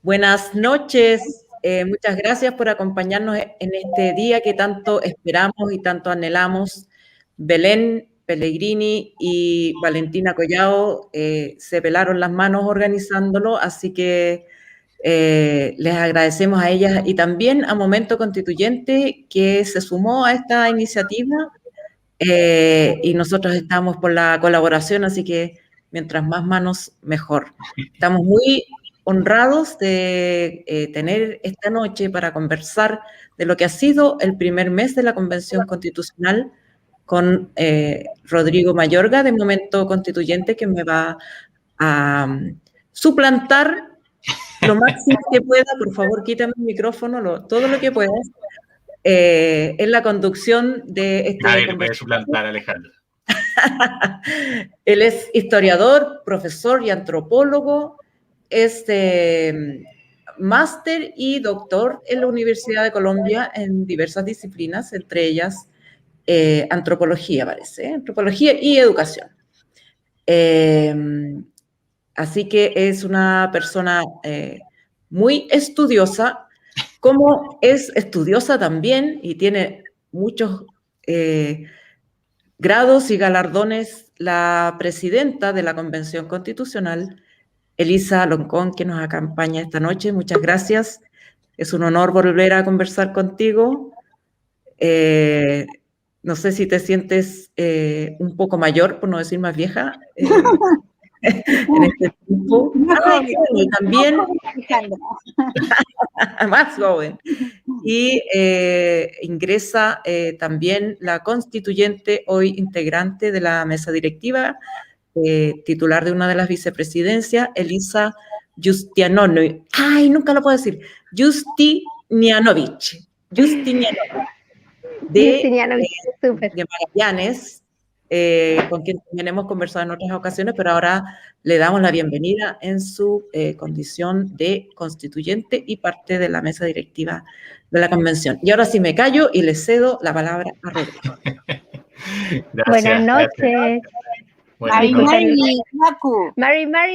Buenas noches. Muchas gracias por acompañarnos en este día que tanto esperamos y tanto anhelamos. Belén Pellegrini y Valentina Collao se pelaron las manos organizándolo, así que les agradecemos a ellas y también a Momento Constituyente que se sumó a esta iniciativa y nosotros estamos por la colaboración, así que mientras más manos, mejor. Estamos muy honrados de tener esta noche para conversar de lo que ha sido el primer mes de la Convención Constitucional con Rodrigo Mayorga, de Momento Constituyente, que me va a suplantar lo máximo que pueda. Por favor, quítame el micrófono, todo lo que puedas, en la conducción de este... Nadie le puede suplantar a Alejandro. Él es historiador, profesor y antropólogo, es máster y doctor en la Universidad de Colombia en diversas disciplinas, entre ellas antropología, parece, antropología y educación. Así que es una persona muy estudiosa, como es estudiosa también y tiene muchos grados y galardones la presidenta de la Convención Constitucional, Elisa Loncón, que nos acompaña esta noche. Muchas gracias. Es un honor volver a conversar contigo. No sé si te sientes un poco mayor, por no decir más vieja, en este tiempo. También más joven. Y ingresa también la constituyente, hoy integrante de la mesa directiva, titular de una de las vicepresidencias, Elisa Justianovich. ¡Ay, nunca lo puedo decir! Justinianovich. De Magallanes, con quien también hemos conversado en otras ocasiones, pero ahora le damos la bienvenida en su condición de constituyente y parte de la mesa directiva de la convención. Y ahora sí me callo y le cedo la palabra a Rodrigo. Buenas noches. Mari,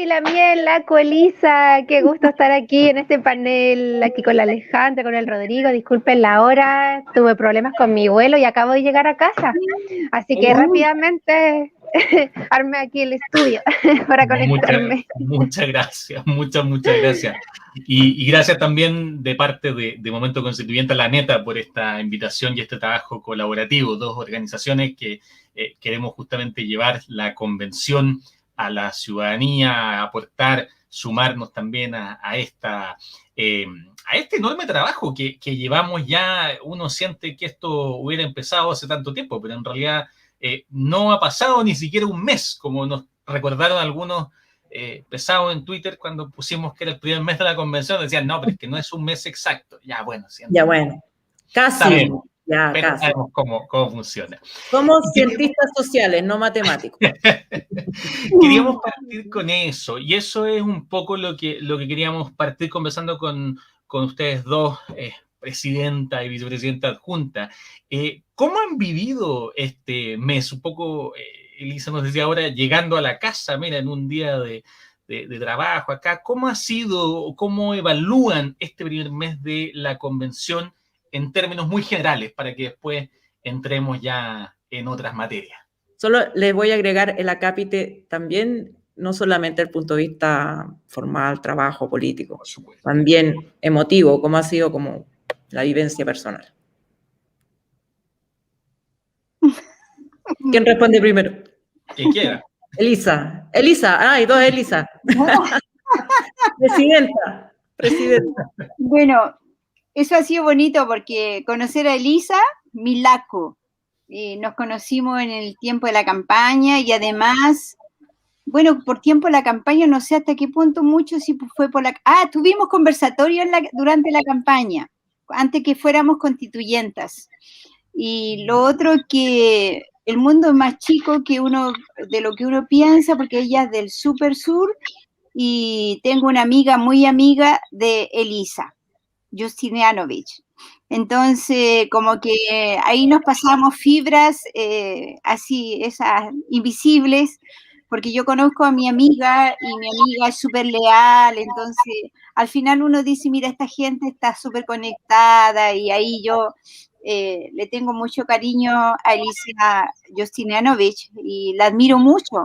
la miel, Lacu, Elisa, qué gusto estar aquí en este panel, aquí con la Alejandra, con el Rodrigo. Disculpen la hora, tuve problemas con mi vuelo y acabo de llegar a casa, así que rápidamente armé aquí el estudio para conectarme. Muchas gracias, muchas gracias. Y gracias también de parte de Momento Constituyente a la Neta por esta invitación y este trabajo colaborativo, dos organizaciones que queremos justamente llevar la convención a la ciudadanía, aportar, sumarnos también a este enorme trabajo que llevamos ya. Uno siente que esto hubiera empezado hace tanto tiempo, pero en realidad no ha pasado ni siquiera un mes, como nos recordaron algunos pesados en Twitter cuando pusimos que era el primer mes de la convención. Decían, no, pero es que no es un mes exacto. Ya, bueno. Ya, bueno. Casi. Sabemos. Ya, pero casi. sabemos cómo funciona. Somos cientistas sociales, no matemáticos. Queríamos partir con eso, y eso es un poco lo que queríamos partir conversando con ustedes dos, presidenta y vicepresidenta adjunta. ¿Cómo han vivido este mes? Un poco, Elisa nos decía ahora, llegando a la casa, mira, en un día de trabajo acá, ¿cómo ha sido, cómo evalúan este primer mes de la convención en términos muy generales, para que después entremos ya en otras materias? Solo les voy a agregar el acápite también, no solamente el punto de vista formal, trabajo, político, también emotivo, como ha sido como la vivencia personal. ¿Quién responde primero? Quien quiera. Elisa, hay dos Elisa. Presidenta. Bueno, eso ha sido bonito porque conocer a Elisa, Milaco, nos conocimos en el tiempo de la campaña y además, bueno, por tiempo de la campaña, no sé hasta qué punto mucho, si fue por la... tuvimos conversatorio durante la campaña, antes que fuéramos constituyentas. Y lo otro que el mundo es más chico de lo que uno piensa, porque ella es del super sur y tengo una amiga muy amiga de Elisa Justianovich. Entonces, como que ahí nos pasamos fibras así, esas invisibles, porque yo conozco a mi amiga y mi amiga es súper leal, entonces al final uno dice, mira, esta gente está súper conectada y ahí yo le tengo mucho cariño a Elisa Justinianovich y la admiro mucho.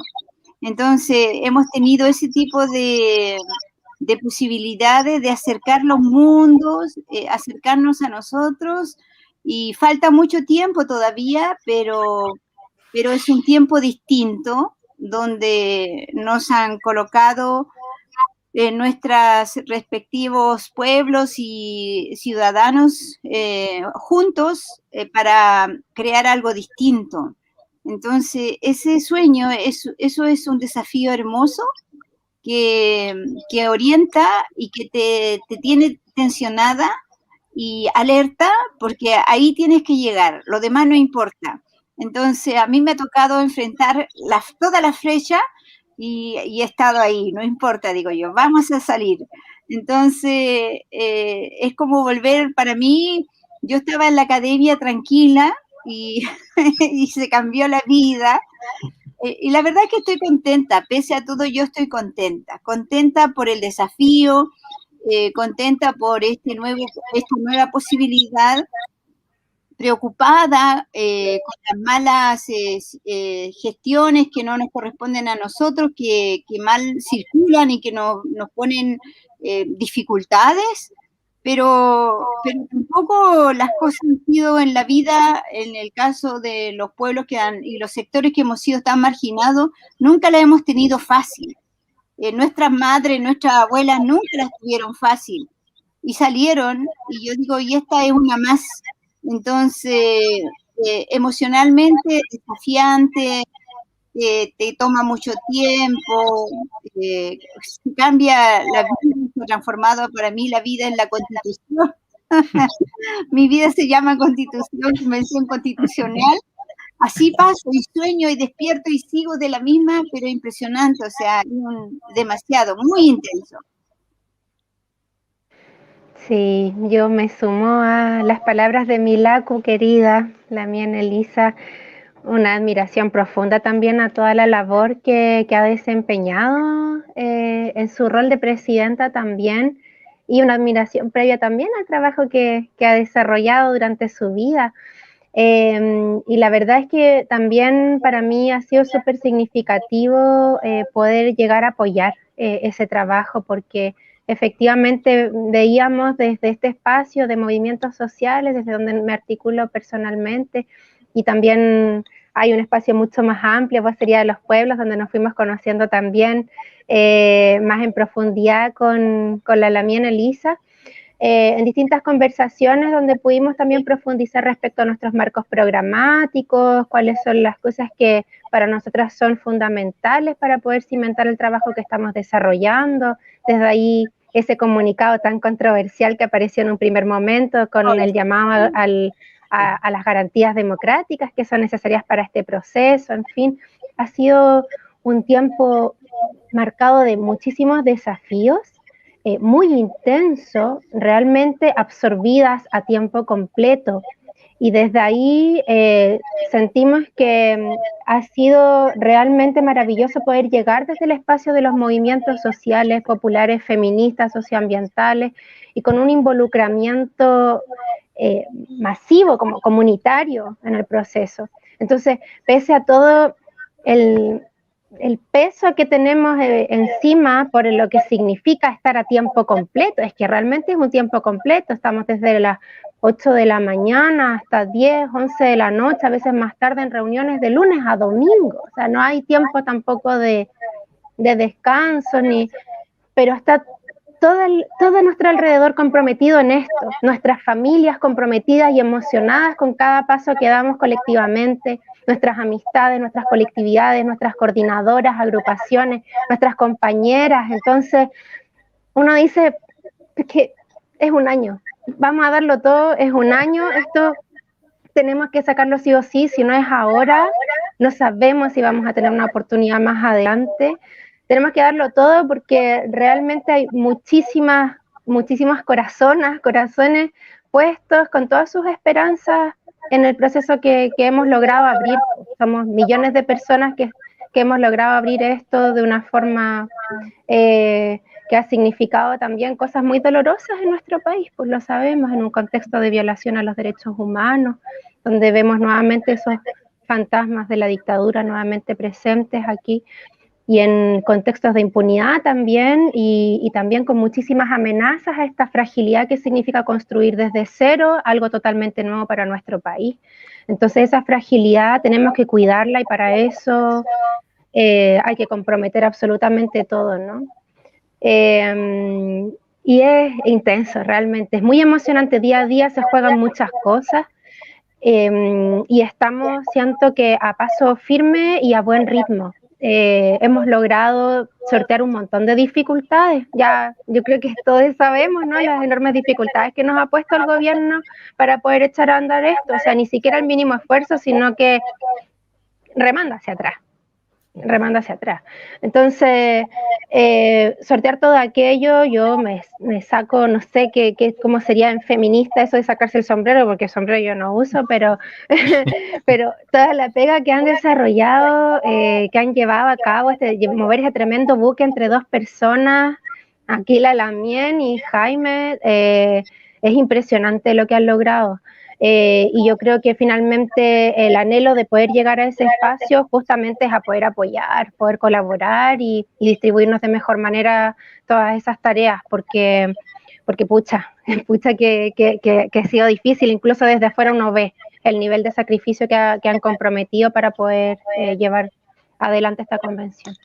Entonces hemos tenido ese tipo de posibilidades de acercar los mundos, acercarnos a nosotros, y falta mucho tiempo todavía, pero es un tiempo distinto, donde nos han colocado en nuestros respectivos pueblos y ciudadanos juntos para crear algo distinto. Entonces, ese sueño, eso es un desafío hermoso que orienta y que te tiene tensionada y alerta, porque ahí tienes que llegar, lo demás no importa. Entonces, a mí me ha tocado enfrentar toda la flecha y he estado ahí, no importa, digo yo, vamos a salir. Entonces, es como volver, para mí, yo estaba en la academia tranquila y, y se cambió la vida. Y la verdad es que estoy contenta, pese a todo yo estoy contenta por el desafío, contenta por esta nueva posibilidad, preocupada con las malas gestiones que no nos corresponden a nosotros, que mal circulan y que nos ponen dificultades, pero tampoco las cosas han sido en la vida, en el caso de los pueblos y los sectores que hemos sido tan marginados, nunca la hemos tenido fácil. Nuestras madres, nuestras abuelas nunca las tuvieron fácil y salieron, y yo digo, y esta es una más. Entonces, emocionalmente desafiante, te toma mucho tiempo, cambia la vida, se ha transformado para mí la vida en la Constitución. Mi vida se llama Convención Constitucional. Así paso y sueño y despierto y sigo de la misma, pero impresionante, o sea, demasiado, muy intenso. Sí, yo me sumo a las palabras de mi Laku querida, la mía Elisa, una admiración profunda también a toda la labor que ha desempeñado en su rol de presidenta también, y una admiración previa también al trabajo que ha desarrollado durante su vida. Y la verdad es que también para mí ha sido súper significativo poder llegar a apoyar ese trabajo, porque efectivamente veíamos desde este espacio de movimientos sociales, desde donde me articulo personalmente, y también hay un espacio mucho más amplio, pues sería de los pueblos, donde nos fuimos conociendo también más en profundidad con la Lamien Elisa, en distintas conversaciones donde pudimos también profundizar respecto a nuestros marcos programáticos, cuáles son las cosas que para nosotras son fundamentales para poder cimentar el trabajo que estamos desarrollando. Desde ahí ese comunicado tan controversial que apareció en un primer momento con el llamado a las garantías democráticas que son necesarias para este proceso. En fin, ha sido un tiempo marcado de muchísimos desafíos, muy intenso, realmente absorbidas a tiempo completo, y desde ahí sentimos que ha sido realmente maravilloso poder llegar desde el espacio de los movimientos sociales, populares, feministas, socioambientales, y con un involucramiento masivo, como comunitario en el proceso. Entonces, pese a todo el peso que tenemos encima por lo que significa estar a tiempo completo, es que realmente es un tiempo completo, estamos desde las 8 de la mañana hasta 10, 11 de la noche, a veces más tarde en reuniones de lunes a domingo, o sea, no hay tiempo tampoco de descanso, pero está todo nuestro alrededor comprometido en esto, nuestras familias comprometidas y emocionadas con cada paso que damos colectivamente, nuestras amistades, nuestras colectividades, nuestras coordinadoras, agrupaciones, nuestras compañeras. Entonces, uno dice que es un año, vamos a darlo todo, es un año, esto tenemos que sacarlo sí o sí, si no es ahora, no sabemos si vamos a tener una oportunidad más adelante. Tenemos que darlo todo porque realmente hay muchísimas corazones puestos con todas sus esperanzas en el proceso que hemos logrado abrir. Somos millones de personas que que hemos logrado abrir esto de una forma que ha significado también cosas muy dolorosas en nuestro país, pues lo sabemos, en un contexto de violación a los derechos humanos, donde vemos nuevamente esos fantasmas de la dictadura nuevamente presentes aquí, y en contextos de impunidad también, y también con muchísimas amenazas a esta fragilidad que significa construir desde cero algo totalmente nuevo para nuestro país. Entonces esa fragilidad tenemos que cuidarla, y para eso hay que comprometer absolutamente todo, ¿no? Y es intenso, realmente, es muy emocionante, día a día se juegan muchas cosas, y estamos, siento que a paso firme y a buen ritmo. Hemos logrado sortear un montón de dificultades, ya yo creo que todos sabemos, ¿no?, las enormes dificultades que nos ha puesto el gobierno para poder echar a andar esto, o sea, ni siquiera el mínimo esfuerzo, sino que remanda hacia atrás. Entonces, sortear todo aquello, yo me saco, no sé cómo sería en feminista eso de sacarse el sombrero, porque el sombrero yo no uso, pero toda la pega que han desarrollado, que han llevado a cabo, mover ese tremendo buque entre dos personas, Aquila Lamien y Jaime, es impresionante lo que han logrado. Y yo creo que finalmente el anhelo de poder llegar a ese espacio justamente es a poder apoyar, poder colaborar y distribuirnos de mejor manera todas esas tareas, porque pucha que ha sido difícil, incluso desde afuera uno ve el nivel de sacrificio que han comprometido para poder llevar adelante esta convención.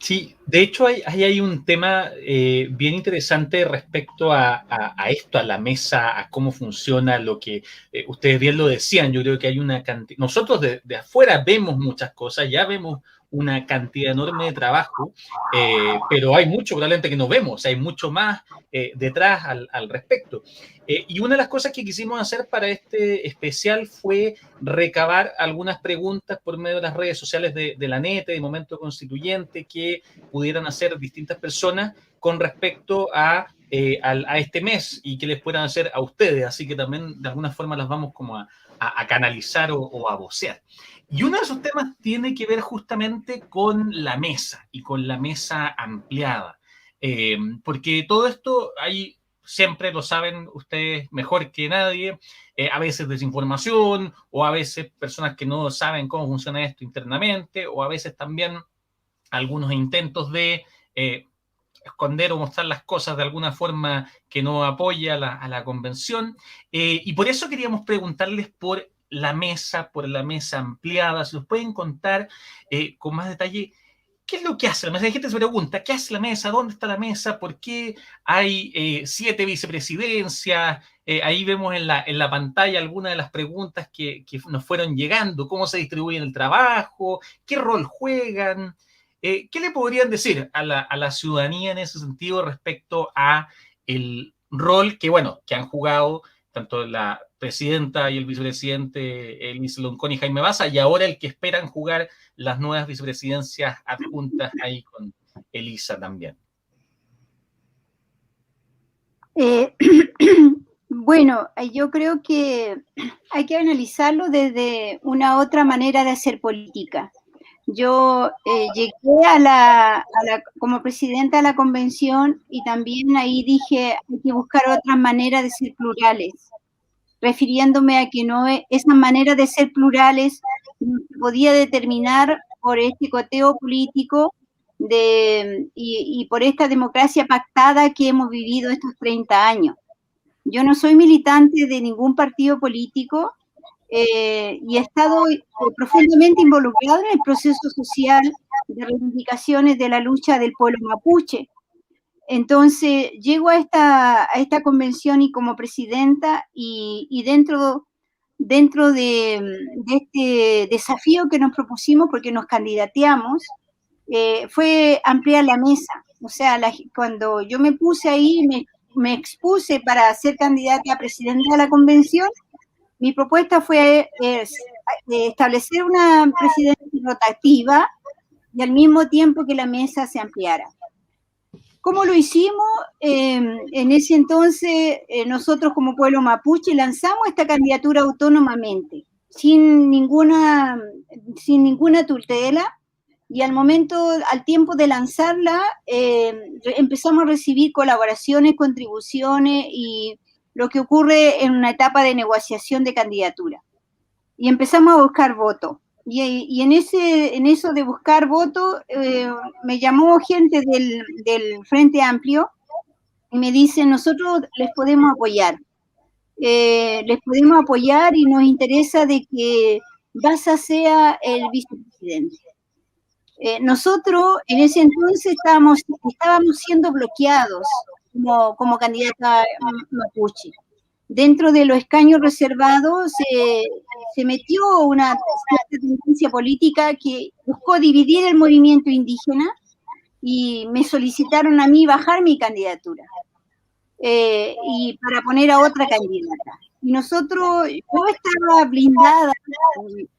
Sí, de hecho hay un tema bien interesante respecto a esto, a la mesa, a cómo funciona, lo que ustedes bien lo decían. Yo creo que hay una cantidad, nosotros de afuera vemos muchas cosas, ya vemos una cantidad enorme de trabajo, pero hay mucho probablemente que no vemos, hay mucho más detrás al respecto. Y una de las cosas que quisimos hacer para este especial fue recabar algunas preguntas por medio de las redes sociales de la NETE, de Momento Constituyente, que pudieran hacer distintas personas con respecto a este mes y que les puedan hacer a ustedes. Así que también de alguna forma las vamos como a canalizar o a vocear. Y uno de esos temas tiene que ver justamente con la mesa y con la mesa ampliada. Porque todo esto hay, siempre lo saben ustedes mejor que nadie, a veces desinformación, o a veces personas que no saben cómo funciona esto internamente, o a veces también algunos intentos de esconder o mostrar las cosas de alguna forma que no apoya a la convención. Y por eso queríamos preguntarles por la mesa ampliada, si nos pueden contar con más detalle qué es lo que hace la mesa. Hay gente que se pregunta, ¿qué hace la mesa? ¿Dónde está la mesa? ¿Por qué hay 7 vicepresidencias? Ahí vemos en la pantalla algunas de las preguntas que nos fueron llegando. ¿Cómo se distribuyen el trabajo? ¿Qué rol juegan? ¿Qué le podrían decir a la ciudadanía en ese sentido respecto a el rol que han jugado tanto la presidenta y el vicepresidente Elisa Loncón y Jaime Baza, y ahora el que esperan jugar las nuevas vicepresidencias adjuntas ahí con Elisa también? Bueno, yo creo que hay que analizarlo desde una otra manera de hacer política. Yo llegué como presidenta a la convención y también ahí dije hay que buscar otras maneras de ser plurales, refiriéndome a que esa manera de ser plurales no se podía determinar por este coteo político y por esta democracia pactada que hemos vivido estos 30 años. Yo no soy militante de ningún partido político, y he estado profundamente involucrado en el proceso social de reivindicaciones de la lucha del pueblo mapuche. Entonces, llego a esta convención y como presidenta y dentro de este desafío que nos propusimos, porque nos candidateamos, fue ampliar la mesa. O sea, cuando yo me puse ahí, me expuse para ser candidata a presidenta de la convención, mi propuesta fue establecer una presidencia rotativa y al mismo tiempo que la mesa se ampliara. ¿Cómo lo hicimos? En ese entonces, nosotros como pueblo mapuche lanzamos esta candidatura autónomamente. sin ninguna tutela, y al tiempo de lanzarla, empezamos a recibir colaboraciones, contribuciones y lo que ocurre en una etapa de negociación de candidatura. Y empezamos a buscar votos. Y en eso de buscar votos, me llamó gente del Frente Amplio y me dicen, nosotros les podemos apoyar. Y nos interesa de que Baza sea el vicepresidente. Nosotros en ese entonces estábamos siendo bloqueados como candidata mapuche. Dentro de los escaños reservados se metió una cierta tendencia política que buscó dividir el movimiento indígena y me solicitaron a mí bajar mi candidatura y para poner a otra candidata. Y yo estaba blindada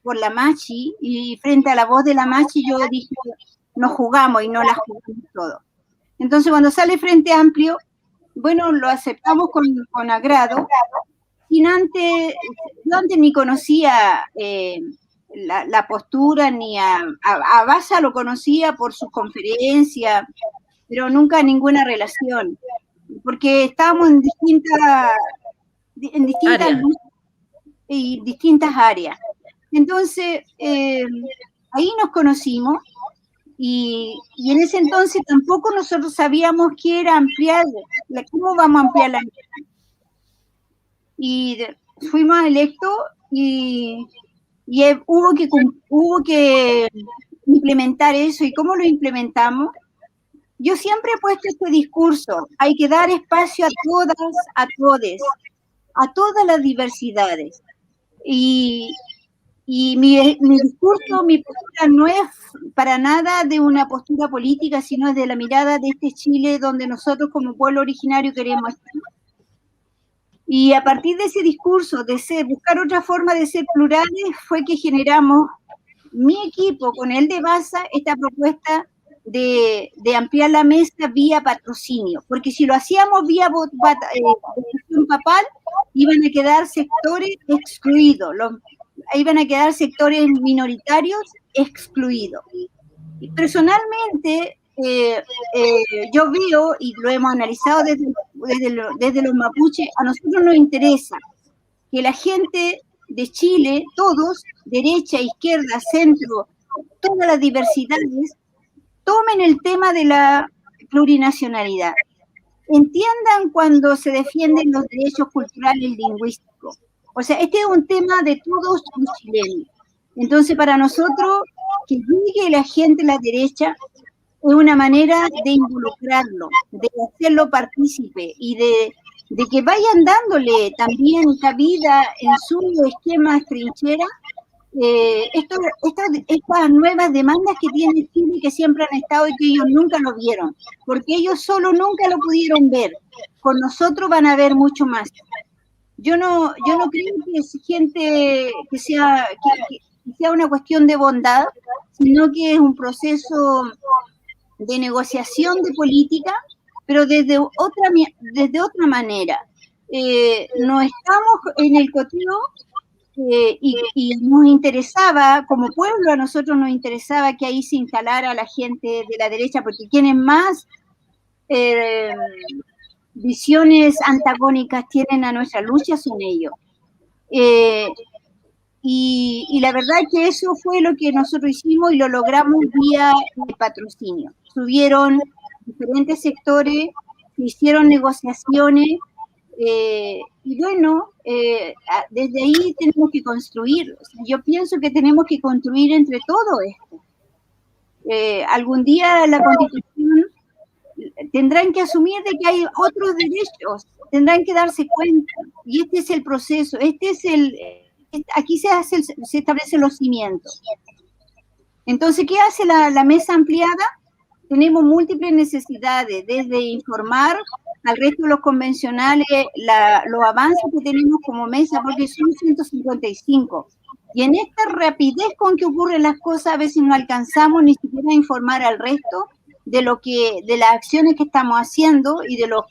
por la Machi, y frente a la voz de la Machi yo dije, nos jugamos y no la jugamos todo. Entonces cuando sale Frente Amplio, bueno, lo aceptamos con agrado. Yo antes ni conocía la postura, ni a Baza lo conocía por sus conferencias, pero nunca ninguna relación, porque estábamos en distintas áreas. Entonces, ahí nos conocimos, y en ese entonces tampoco nosotros sabíamos qué era ampliar, cómo vamos a ampliar la mesa. Y fuimos electos y hubo que implementar eso. ¿Y cómo lo implementamos? Yo siempre he puesto este discurso: hay que dar espacio a todas, a todes, a todas las diversidades. Y mi discurso, mi postura no es para nada de una postura política, sino es de la mirada de este Chile donde nosotros como pueblo originario queremos estar. Y a partir de ese discurso, buscar otra forma de ser plurales, fue que generamos mi equipo con el de Baza esta propuesta de ampliar la mesa vía patrocinio, porque si lo hacíamos vía votación papal, iban a quedar sectores excluidos, iban a quedar sectores minoritarios excluidos. Y personalmente, yo veo, y lo hemos analizado desde los mapuches, a nosotros nos interesa que la gente de Chile, todos, derecha, izquierda, centro, todas las diversidades, tomen el tema de la plurinacionalidad. Entiendan cuando se defienden los derechos culturales y lingüísticos. O sea, este es un tema de todos los chilenos. Entonces, para nosotros, que llegue la gente a la derecha es una manera de involucrarlo, de hacerlo partícipe y de que vayan dándole también cabida en sus esquemas trincheras estas nuevas demandas que tiene Chile, que siempre han estado y que ellos nunca lo vieron, porque ellos solo nunca lo pudieron ver. Con nosotros van a ver mucho más. Yo no creo que es gente que sea una cuestión de bondad, sino que es un proceso de negociación de política, pero desde otra manera. No estamos en el coteo, y nos interesaba, como pueblo, a nosotros nos interesaba que ahí se instalara a la gente de la derecha, porque quienes más visiones antagónicas tienen a nuestra lucha son ellos. Y la verdad es que eso fue lo que nosotros hicimos y lo logramos vía patrocinio. Subieron diferentes sectores, hicieron negociaciones, y bueno, desde ahí tenemos que construir. O sea, yo pienso que tenemos que construir entre todo esto. Algún día la Constitución tendrán que asumir de que hay otros derechos, tendrán que darse cuenta, y este es el proceso, aquí se establecen los cimientos. Entonces, ¿qué hace la mesa ampliada? Tenemos múltiples necesidades, desde informar al resto de los convencionales los avances que tenemos como mesa, porque son 155. Y en esta rapidez con que ocurren las cosas, a veces no alcanzamos ni siquiera a informar al resto de las acciones que estamos haciendo y de los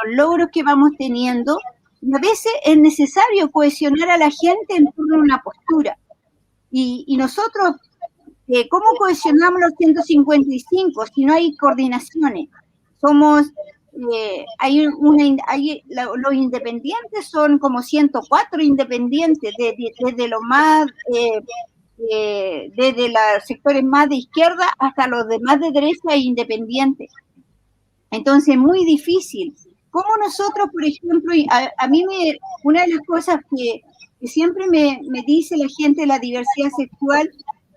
logros que vamos teniendo, Y a veces es necesario cohesionar a la gente en torno a una postura. Y nosotros, ¿cómo cohesionamos los 155 si no hay coordinaciones? Somos, los independientes son como 104 independientes, desde los más, desde los sectores más de izquierda hasta los demás de derecha e independientes. Entonces, muy difícil. ¿Cómo nosotros, por ejemplo, a mí una de las cosas que siempre me dice la gente de la diversidad sexual,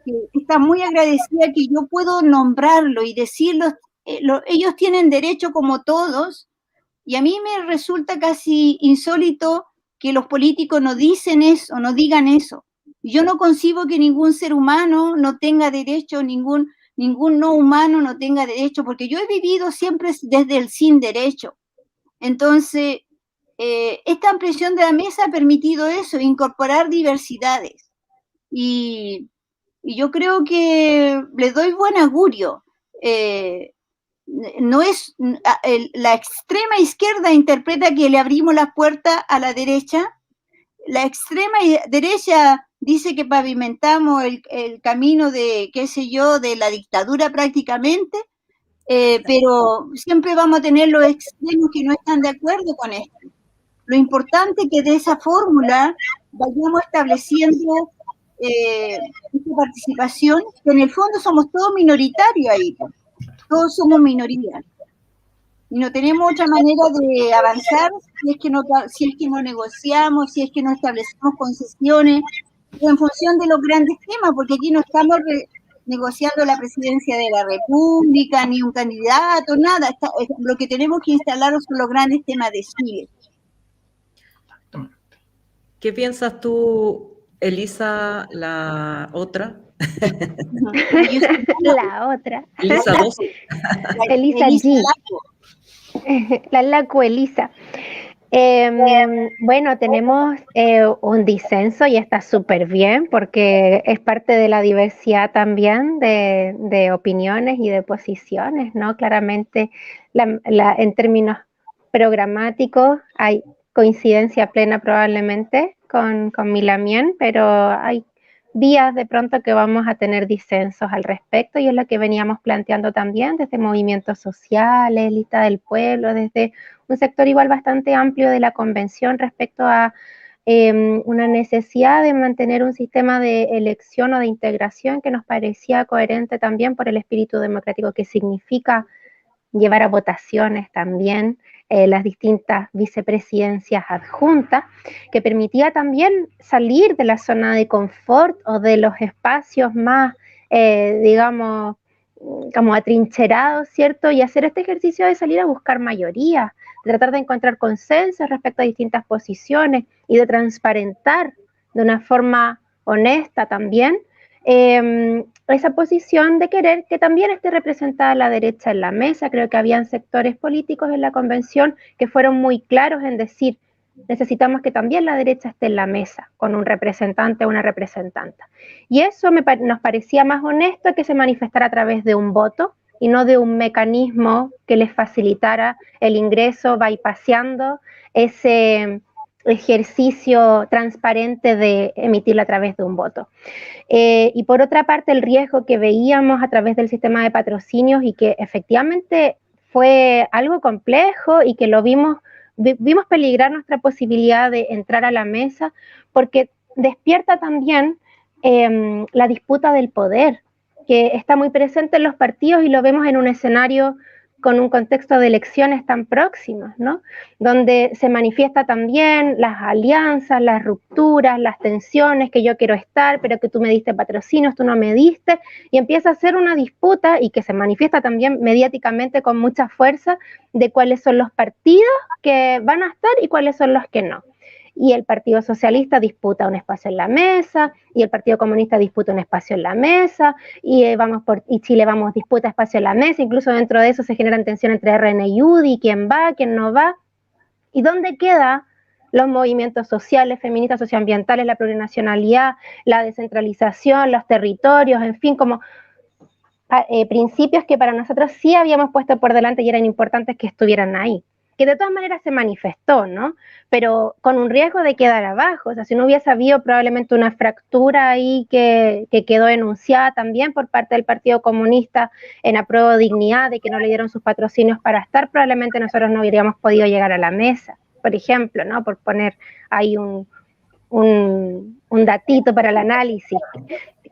que está muy agradecida que yo puedo nombrarlo y decirlo, ellos tienen derecho como todos, y a mí me resulta casi insólito que los políticos no dicen eso, no digan eso. Yo no concibo que ningún ser humano no tenga derecho, ningún no humano no tenga derecho, porque yo he vivido siempre desde el sin derecho. Entonces, esta ampliación de la mesa ha permitido eso, incorporar diversidades. Y yo creo que le doy buen augurio. No es la extrema izquierda interpreta que le abrimos las puertas a la derecha. La extrema derecha dice que pavimentamos el camino de, qué sé yo, de la dictadura prácticamente, pero siempre vamos a tener los extremos que no están de acuerdo con esto. Lo importante es que de esa fórmula vayamos estableciendo esta participación, que en el fondo somos todos minoritarios ahí, todos somos minorías. Y no tenemos otra manera de avanzar si es que no negociamos, si es que no establecemos concesiones, en función de los grandes temas, porque aquí no estamos negociando la presidencia de la República, ni un candidato, nada. Lo que tenemos que instalar son los grandes temas de Chile. ¿Qué piensas tú, Elisa, la otra? La otra. Elisa 2. Elisa G. La Laco Elisa. Bueno, tenemos un disenso y está súper bien porque es parte de la diversidad también de opiniones y de posiciones, ¿no? Claramente en términos programáticos hay coincidencia plena probablemente con Milamien, pero hay vías de pronto que vamos a tener disensos al respecto y es lo que veníamos planteando también desde movimientos sociales, lista del pueblo, desde un sector igual bastante amplio de la convención respecto a una necesidad de mantener un sistema de elección o de integración que nos parecía coherente también por el espíritu democrático que significa llevar a votaciones también las distintas vicepresidencias adjuntas, que permitía también salir de la zona de confort o de los espacios más, digamos, como atrincherados, ¿cierto? Y hacer este ejercicio de salir a buscar mayorías, de tratar de encontrar consensos respecto a distintas posiciones y de transparentar de una forma honesta también esa posición de querer que también esté representada la derecha en la mesa. Creo que habían sectores políticos en la convención que fueron muy claros en decir, necesitamos que también la derecha esté en la mesa con un representante o una representante. Y eso nos parecía más honesto que se manifestara a través de un voto y no de un mecanismo que les facilitara el ingreso, bypaseando ese ejercicio transparente de emitirla a través de un voto. Y por otra parte, el riesgo que veíamos a través del sistema de patrocinios y que efectivamente fue algo complejo y que lo vimos peligrar nuestra posibilidad de entrar a la mesa porque despierta también la disputa del poder, que está muy presente en los partidos y lo vemos en un escenario con un contexto de elecciones tan próximas, ¿no? Donde se manifiesta también las alianzas, las rupturas, las tensiones, que yo quiero estar, pero que tú me diste patrocinios, tú no me diste, y empieza a ser una disputa y que se manifiesta también mediáticamente con mucha fuerza de cuáles son los partidos que van a estar y cuáles son los que no. Y el Partido Socialista disputa un espacio en la mesa, y el Partido Comunista disputa un espacio en la mesa, y Chile Vamos disputa espacio en la mesa, incluso dentro de eso se generan tensiones entre RN y UDI, quién va, quién no va, y dónde quedan los movimientos sociales, feministas, socioambientales, la plurinacionalidad, la descentralización, los territorios, en fin, como principios que para nosotros sí habíamos puesto por delante y eran importantes que estuvieran ahí. que de todas maneras se manifestó, ¿no? Pero con un riesgo de quedar abajo. O sea, si no hubiese habido probablemente una fractura ahí que quedó enunciada también por parte del Partido Comunista en apruebo dignidad, de que no le dieron sus patrocinios para estar, probablemente nosotros no hubiéramos podido llegar a la mesa, por ejemplo, ¿no? Por poner ahí un datito para el análisis,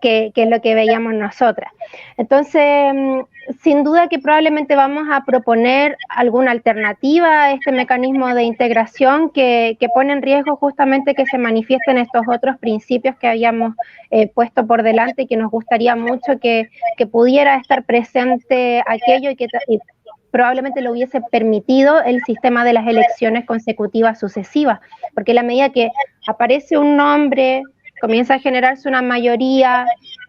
que es lo que veíamos nosotras. Entonces, sin duda que probablemente vamos a proponer alguna alternativa a este mecanismo de integración que pone en riesgo justamente que se manifiesten estos otros principios que habíamos puesto por delante y que nos gustaría mucho que pudiera estar presente aquello y que probablemente lo hubiese permitido el sistema de las elecciones consecutivas sucesivas, porque a la medida que aparece un nombre, comienza a generarse una mayoría,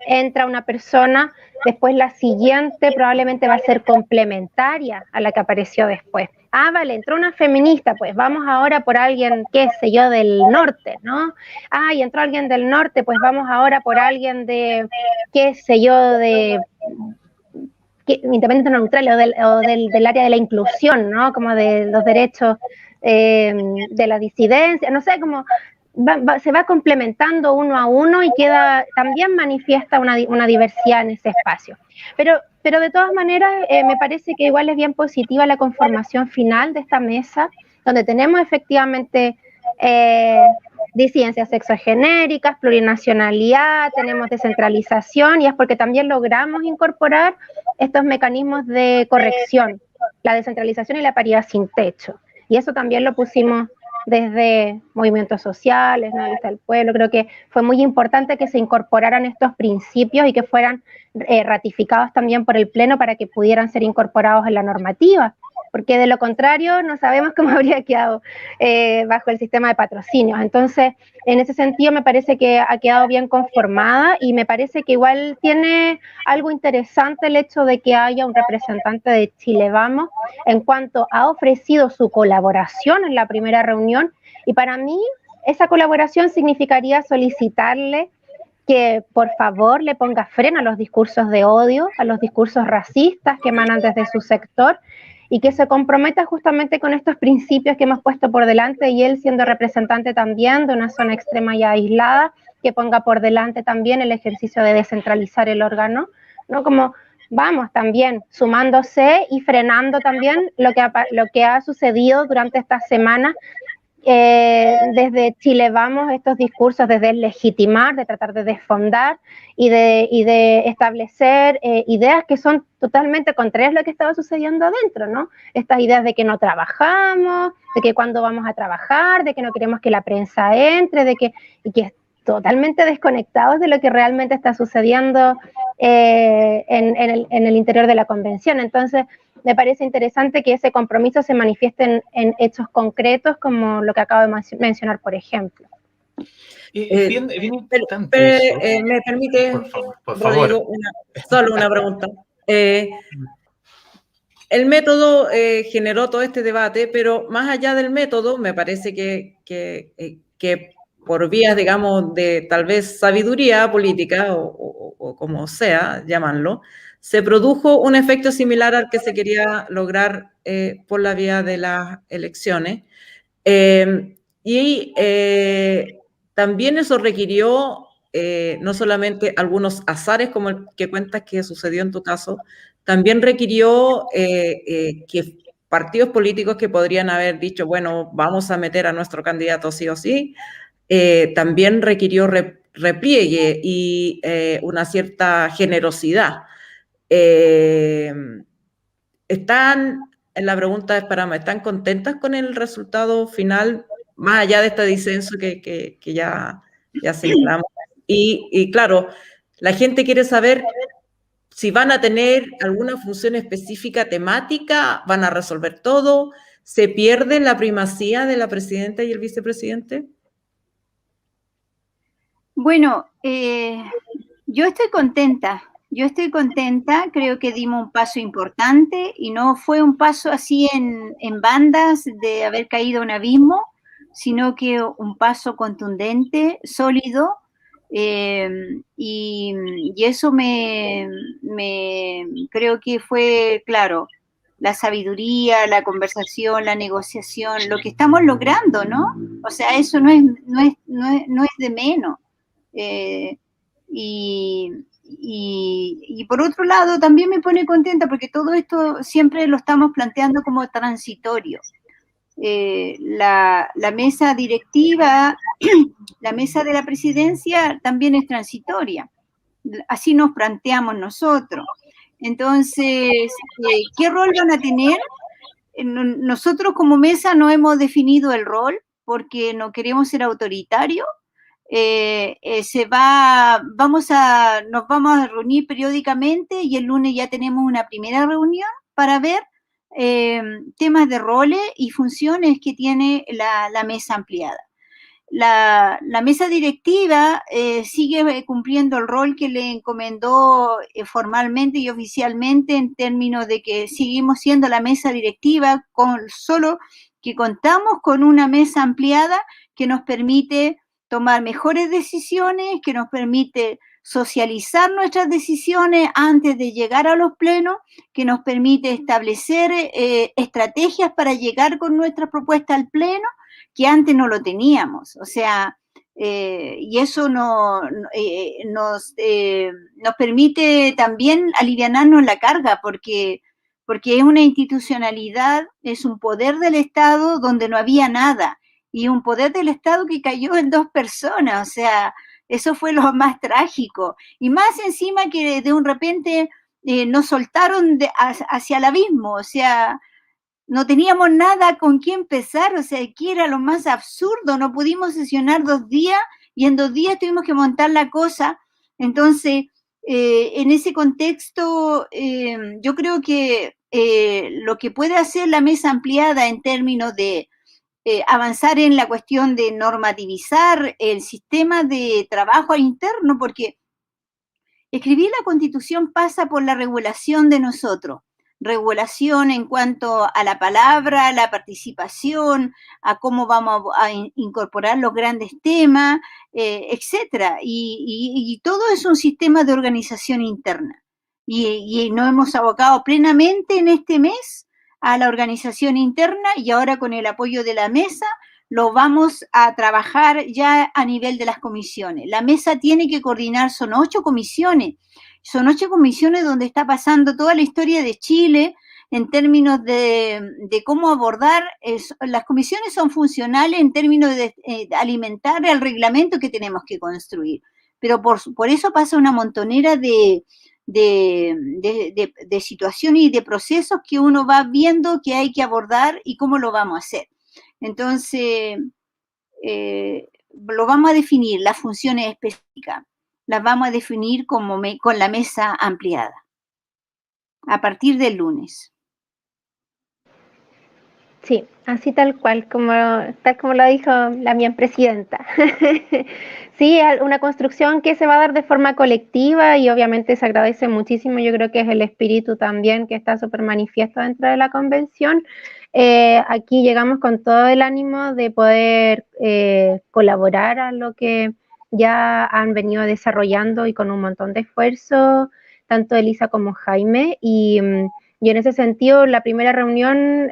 entra una persona, después la siguiente probablemente va a ser complementaria a la que apareció después. Ah, vale, entró una feminista, pues vamos ahora por alguien, qué sé yo, del norte, ¿no? Ah, y entró alguien del norte, pues vamos ahora por alguien de, qué sé yo, de independiente neutral o del área de la inclusión, ¿no? Como de los derechos de la disidencia, no sé, como se va complementando uno a uno y queda, también manifiesta una diversidad en ese espacio. Pero de todas maneras, me parece que igual es bien positiva la conformación final de esta mesa, donde tenemos efectivamente disidencias sexogenéricas, plurinacionalidad, tenemos descentralización, y es porque también logramos incorporar estos mecanismos de corrección, la descentralización y la paridad sin techo. Y eso también lo pusimos desde movimientos sociales, ¿no? Lista del Pueblo. Creo que fue muy importante que se incorporaran estos principios y que fueran ratificados también por el Pleno para que pudieran ser incorporados en la normativa, porque de lo contrario no sabemos cómo habría quedado bajo el sistema de patrocinios. Entonces, en ese sentido me parece que ha quedado bien conformada, y me parece que igual tiene algo interesante el hecho de que haya un representante de Chile Vamos, en cuanto ha ofrecido su colaboración en la primera reunión, y para mí esa colaboración significaría solicitarle que por favor le ponga freno a los discursos de odio, a los discursos racistas que emanan desde su sector, y que se comprometa justamente con estos principios que hemos puesto por delante, y él siendo representante también de una zona extrema y aislada, que ponga por delante también el ejercicio de descentralizar el órgano, ¿no? Como vamos también sumándose y frenando también lo que ha sucedido durante estas semanas. Desde Chile Vamos, estos discursos de deslegitimar, de tratar de desfondar y de establecer ideas que son totalmente contrarias a lo que estaba sucediendo adentro, ¿no? Estas ideas de que no trabajamos, de que cuándo vamos a trabajar, de que no queremos que la prensa entre, y que totalmente desconectados de lo que realmente está sucediendo en el interior de la convención. Entonces, me parece interesante que ese compromiso se manifieste en hechos concretos, como lo que acabo de mencionar, por ejemplo. Bien importante eso. ¿Me permite, por favor. Rodrigo, solo una pregunta? El método generó todo este debate, pero más allá del método, me parece que por vías, digamos, de tal vez sabiduría política o como sea, llamarlo, se produjo un efecto similar al que se quería lograr por la vía de las elecciones. También eso requirió no solamente algunos azares como el que cuentas que sucedió en tu caso, también requirió que partidos políticos que podrían haber dicho, bueno, vamos a meter a nuestro candidato sí o sí, también requirió repliegue y una cierta generosidad. La pregunta es para mí, ¿están contentas con el resultado final, más allá de este disenso que ya señalamos? Y claro, la gente quiere saber si van a tener alguna función específica temática, van a resolver todo, ¿se pierde la primacía de la presidenta y el vicepresidente? Bueno, yo estoy contenta, creo que dimos un paso importante y no fue un paso así en bandas de haber caído a un abismo, sino que un paso contundente, sólido, y eso me creo que fue, claro, la sabiduría, la conversación, la negociación, lo que estamos logrando, ¿no? O sea, eso no es de menos. Y por otro lado, también me pone contenta porque todo esto siempre lo estamos planteando como transitorio. La mesa directiva, la mesa de la presidencia también es transitoria. Así nos planteamos nosotros. Entonces, ¿qué rol van a tener? Nosotros como mesa no hemos definido el rol porque no queremos ser autoritarios. Nos vamos a reunir periódicamente y el lunes ya tenemos una primera reunión para ver temas de roles y funciones que tiene la mesa ampliada. La mesa directiva sigue cumpliendo el rol que le encomendó formalmente y oficialmente, en términos de que seguimos siendo la mesa directiva, solo que contamos con una mesa ampliada que nos permite tomar mejores decisiones, que nos permite socializar nuestras decisiones antes de llegar a los plenos, que nos permite establecer estrategias para llegar con nuestra propuesta al pleno, que antes no lo teníamos. O sea, y eso nos permite también alivianarnos la carga, porque es una institucionalidad, es un poder del Estado donde no había nada, y un poder del Estado que cayó en 2 personas. O sea, eso fue lo más trágico. Y más encima que de un repente nos soltaron hacia el abismo. O sea, no teníamos nada con qué empezar. O sea, que era lo más absurdo. No pudimos sesionar 2 días y en 2 días tuvimos que montar la cosa. Entonces, en ese contexto, yo creo que lo que puede hacer la mesa ampliada en términos de avanzar en la cuestión de normativizar el sistema de trabajo interno, porque escribir la Constitución pasa por la regulación de nosotros, regulación en cuanto a la palabra, la participación, a cómo vamos a incorporar los grandes temas, etcétera. Y todo es un sistema de organización interna. Y nos hemos abocado plenamente en este mes a la organización interna, y ahora con el apoyo de la mesa lo vamos a trabajar ya a nivel de las comisiones. La mesa tiene que coordinar, son 8 comisiones donde está pasando toda la historia de Chile en términos de cómo abordar. Las comisiones son funcionales en términos de alimentar el reglamento que tenemos que construir, pero por eso pasa una montonera de situaciones y de procesos que uno va viendo que hay que abordar y cómo lo vamos a hacer. Entonces, lo vamos a definir, las funciones específicas, las vamos a definir con la mesa ampliada, a partir del lunes. Sí, así tal como lo dijo la mía presidenta. Sí, es una construcción que se va a dar de forma colectiva y obviamente se agradece muchísimo. Yo creo que es el espíritu también que está súper manifiesto dentro de la convención. Aquí llegamos con todo el ánimo de poder colaborar a lo que ya han venido desarrollando y con un montón de esfuerzo, tanto Elisa como Jaime, y en ese sentido la primera reunión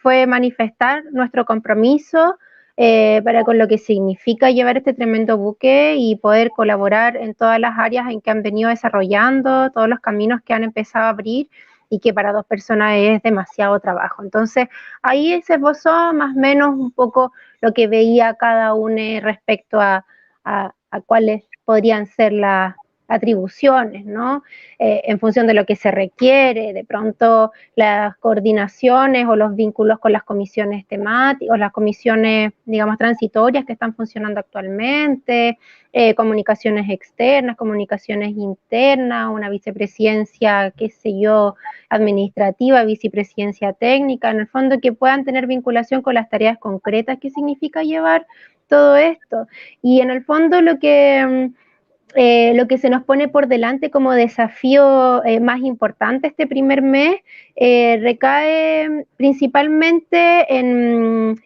fue manifestar nuestro compromiso para con lo que significa llevar este tremendo buque y poder colaborar en todas las áreas en que han venido desarrollando, todos los caminos que han empezado a abrir, y que para 2 personas es demasiado trabajo. Entonces, ahí se esbozó más o menos un poco lo que veía cada uno respecto a cuáles podrían ser las atribuciones, ¿no? En función de lo que se requiere, de pronto las coordinaciones o los vínculos con las comisiones temáticas o las comisiones, digamos, transitorias que están funcionando actualmente, comunicaciones externas, comunicaciones internas, una vicepresidencia, qué sé yo, administrativa, vicepresidencia técnica, en el fondo que puedan tener vinculación con las tareas concretas que significa llevar todo esto. Y en el fondo lo que se nos pone por delante como desafío más importante este primer mes recae principalmente en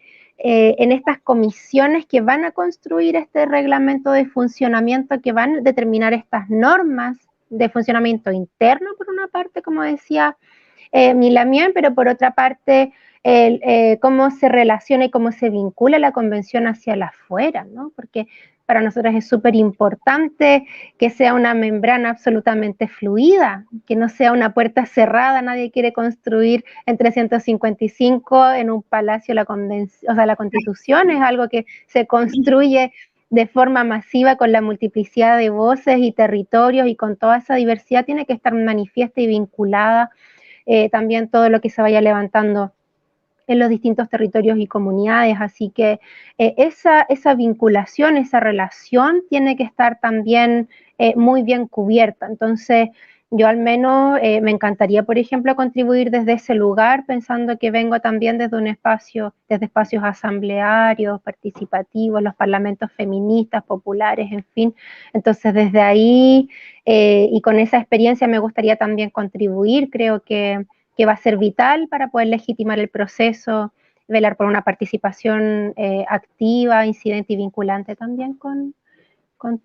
estas comisiones que van a construir este reglamento de funcionamiento, que van a determinar estas normas de funcionamiento interno, por una parte, como decía Milamien, pero por otra parte, cómo se relaciona y cómo se vincula la convención hacia la afuera, ¿no? Porque para nosotros es súper importante que sea una membrana absolutamente fluida, que no sea una puerta cerrada. Nadie quiere construir en 355 en un palacio la Constitución es algo que se construye de forma masiva con la multiplicidad de voces y territorios, y con toda esa diversidad tiene que estar manifiesta y vinculada también todo lo que se vaya levantando en los distintos territorios y comunidades. Así que esa vinculación, esa relación tiene que estar también muy bien cubierta. Entonces, yo al menos me encantaría, por ejemplo, contribuir desde ese lugar, pensando que vengo también desde espacios asamblearios, participativos, los parlamentos feministas, populares, en fin. Entonces, desde ahí y con esa experiencia me gustaría también contribuir. Creo que va a ser vital para poder legitimar el proceso, velar por una participación activa, incidente y vinculante también con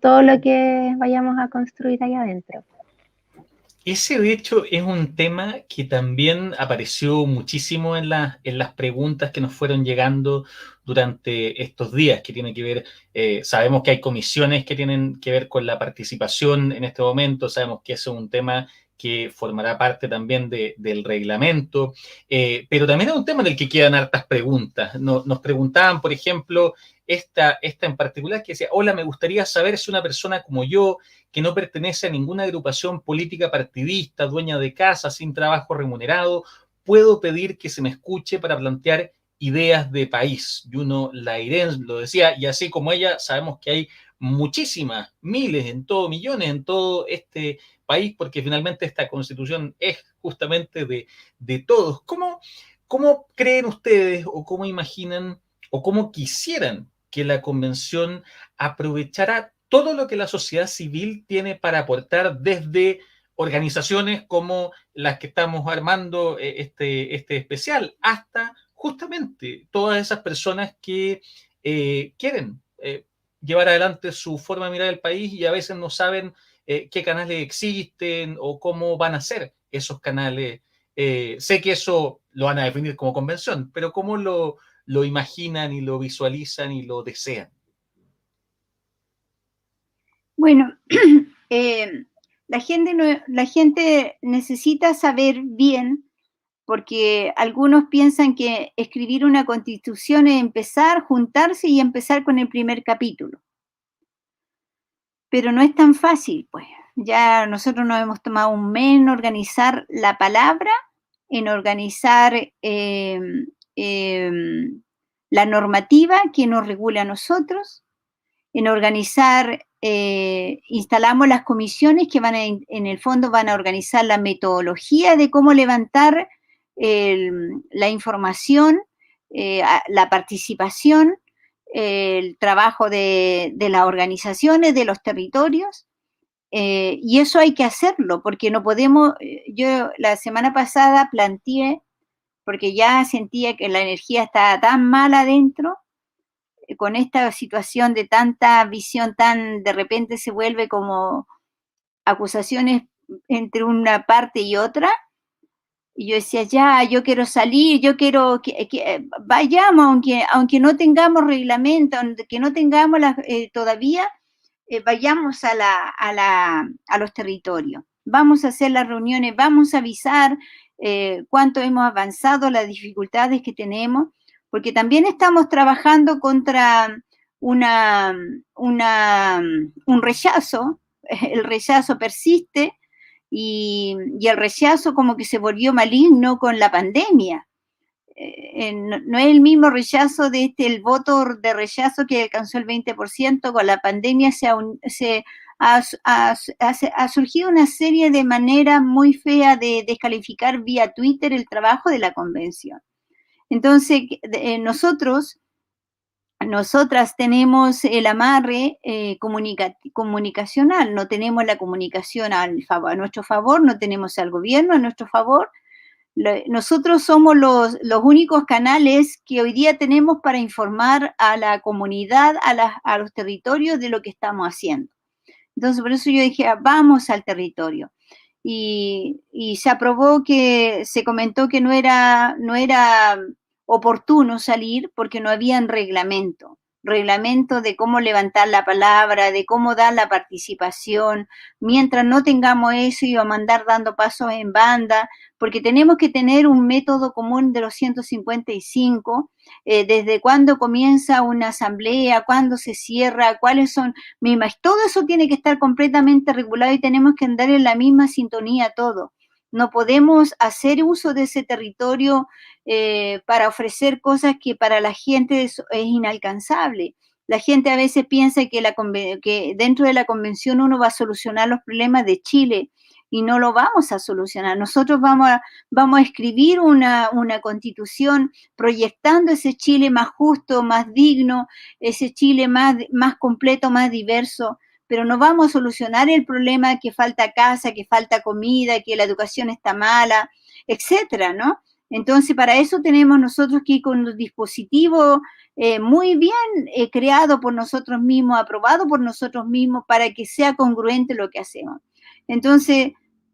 todo lo que vayamos a construir ahí adentro. Ese, de hecho, es un tema que también apareció muchísimo en las preguntas que nos fueron llegando durante estos días, que tiene que ver, sabemos que hay comisiones que tienen que ver con la participación en este momento, sabemos que eso es un tema que formará parte también del reglamento, pero también es un tema en el que quedan hartas preguntas. Nos preguntaban, por ejemplo, esta en particular, que decía: hola, me gustaría saber si una persona como yo, que no pertenece a ninguna agrupación política partidista, dueña de casa, sin trabajo remunerado, puedo pedir que se me escuche para plantear ideas de país. Juno Lairén lo decía, y así como ella, sabemos que hay muchísimas, miles, millones en todo este país, porque finalmente esta constitución es justamente de todos. ¿Cómo creen ustedes, o cómo imaginan, o cómo quisieran que la convención aprovechara todo lo que la sociedad civil tiene para aportar, desde organizaciones como las que estamos armando este especial, hasta justamente todas esas personas que quieren llevar adelante su forma de mirar el país y a veces no saben qué canales existen o cómo van a ser esos canales? Sé que eso lo van a definir como convención, pero ¿cómo lo imaginan y lo visualizan y lo desean? Bueno, la gente necesita saber bien, porque algunos piensan que escribir una constitución es empezar, juntarse y empezar con el primer capítulo. Pero no es tan fácil, pues. Ya nosotros nos hemos tomado un mes en organizar la palabra, en organizar la normativa que nos regula a nosotros, en organizar, instalamos las comisiones que en el fondo van a organizar la metodología de cómo levantar la información, la participación, el trabajo de las organizaciones, de los territorios, y eso hay que hacerlo, porque no podemos. Yo la semana pasada planteé, porque ya sentía que la energía estaba tan mal adentro, con esta situación de tanta visión, de repente se vuelve como acusaciones entre una parte y otra, y yo decía, ya, yo quiero salir, yo quiero que vayamos, aunque no tengamos reglamento, aunque no tengamos todavía, vayamos a los territorios, vamos a hacer las reuniones, vamos a avisar cuánto hemos avanzado, las dificultades que tenemos, porque también estamos trabajando contra un rechazo. El rechazo persiste, y el rechazo como que se volvió maligno con la pandemia. No es el mismo rechazo el voto de rechazo que alcanzó el 20%, con la pandemia ha surgido una serie de maneras muy feas de descalificar vía Twitter el trabajo de la convención. Entonces, nosotras tenemos el amarre comunicacional, no tenemos la comunicación a nuestro favor, no tenemos al gobierno a nuestro favor. Nosotros somos los únicos canales que hoy día tenemos para informar a la comunidad, a los territorios de lo que estamos haciendo. Entonces, por eso yo dije, vamos al territorio. y se aprobó, que se comentó que no era oportuno salir porque no había reglamento de cómo levantar la palabra, de cómo dar la participación. Mientras no tengamos eso, y a mandar dando pasos en banda, porque tenemos que tener un método común de los 155, desde cuándo comienza una asamblea, cuándo se cierra, cuáles son, todo eso tiene que estar completamente regulado y tenemos que andar en la misma sintonía todo. No podemos hacer uso de ese territorio para ofrecer cosas que para la gente es inalcanzable. La gente a veces piensa que dentro de la convención uno va a solucionar los problemas de Chile, y no lo vamos a solucionar. Nosotros vamos a escribir una constitución proyectando ese Chile más justo, más digno, ese Chile más completo, más diverso, pero no vamos a solucionar el problema que falta casa, que falta comida, que la educación está mala, etcétera, ¿no? Entonces, para eso tenemos nosotros que ir con los dispositivos muy bien creados por nosotros mismos, aprobado por nosotros mismos, para que sea congruente lo que hacemos. Entonces,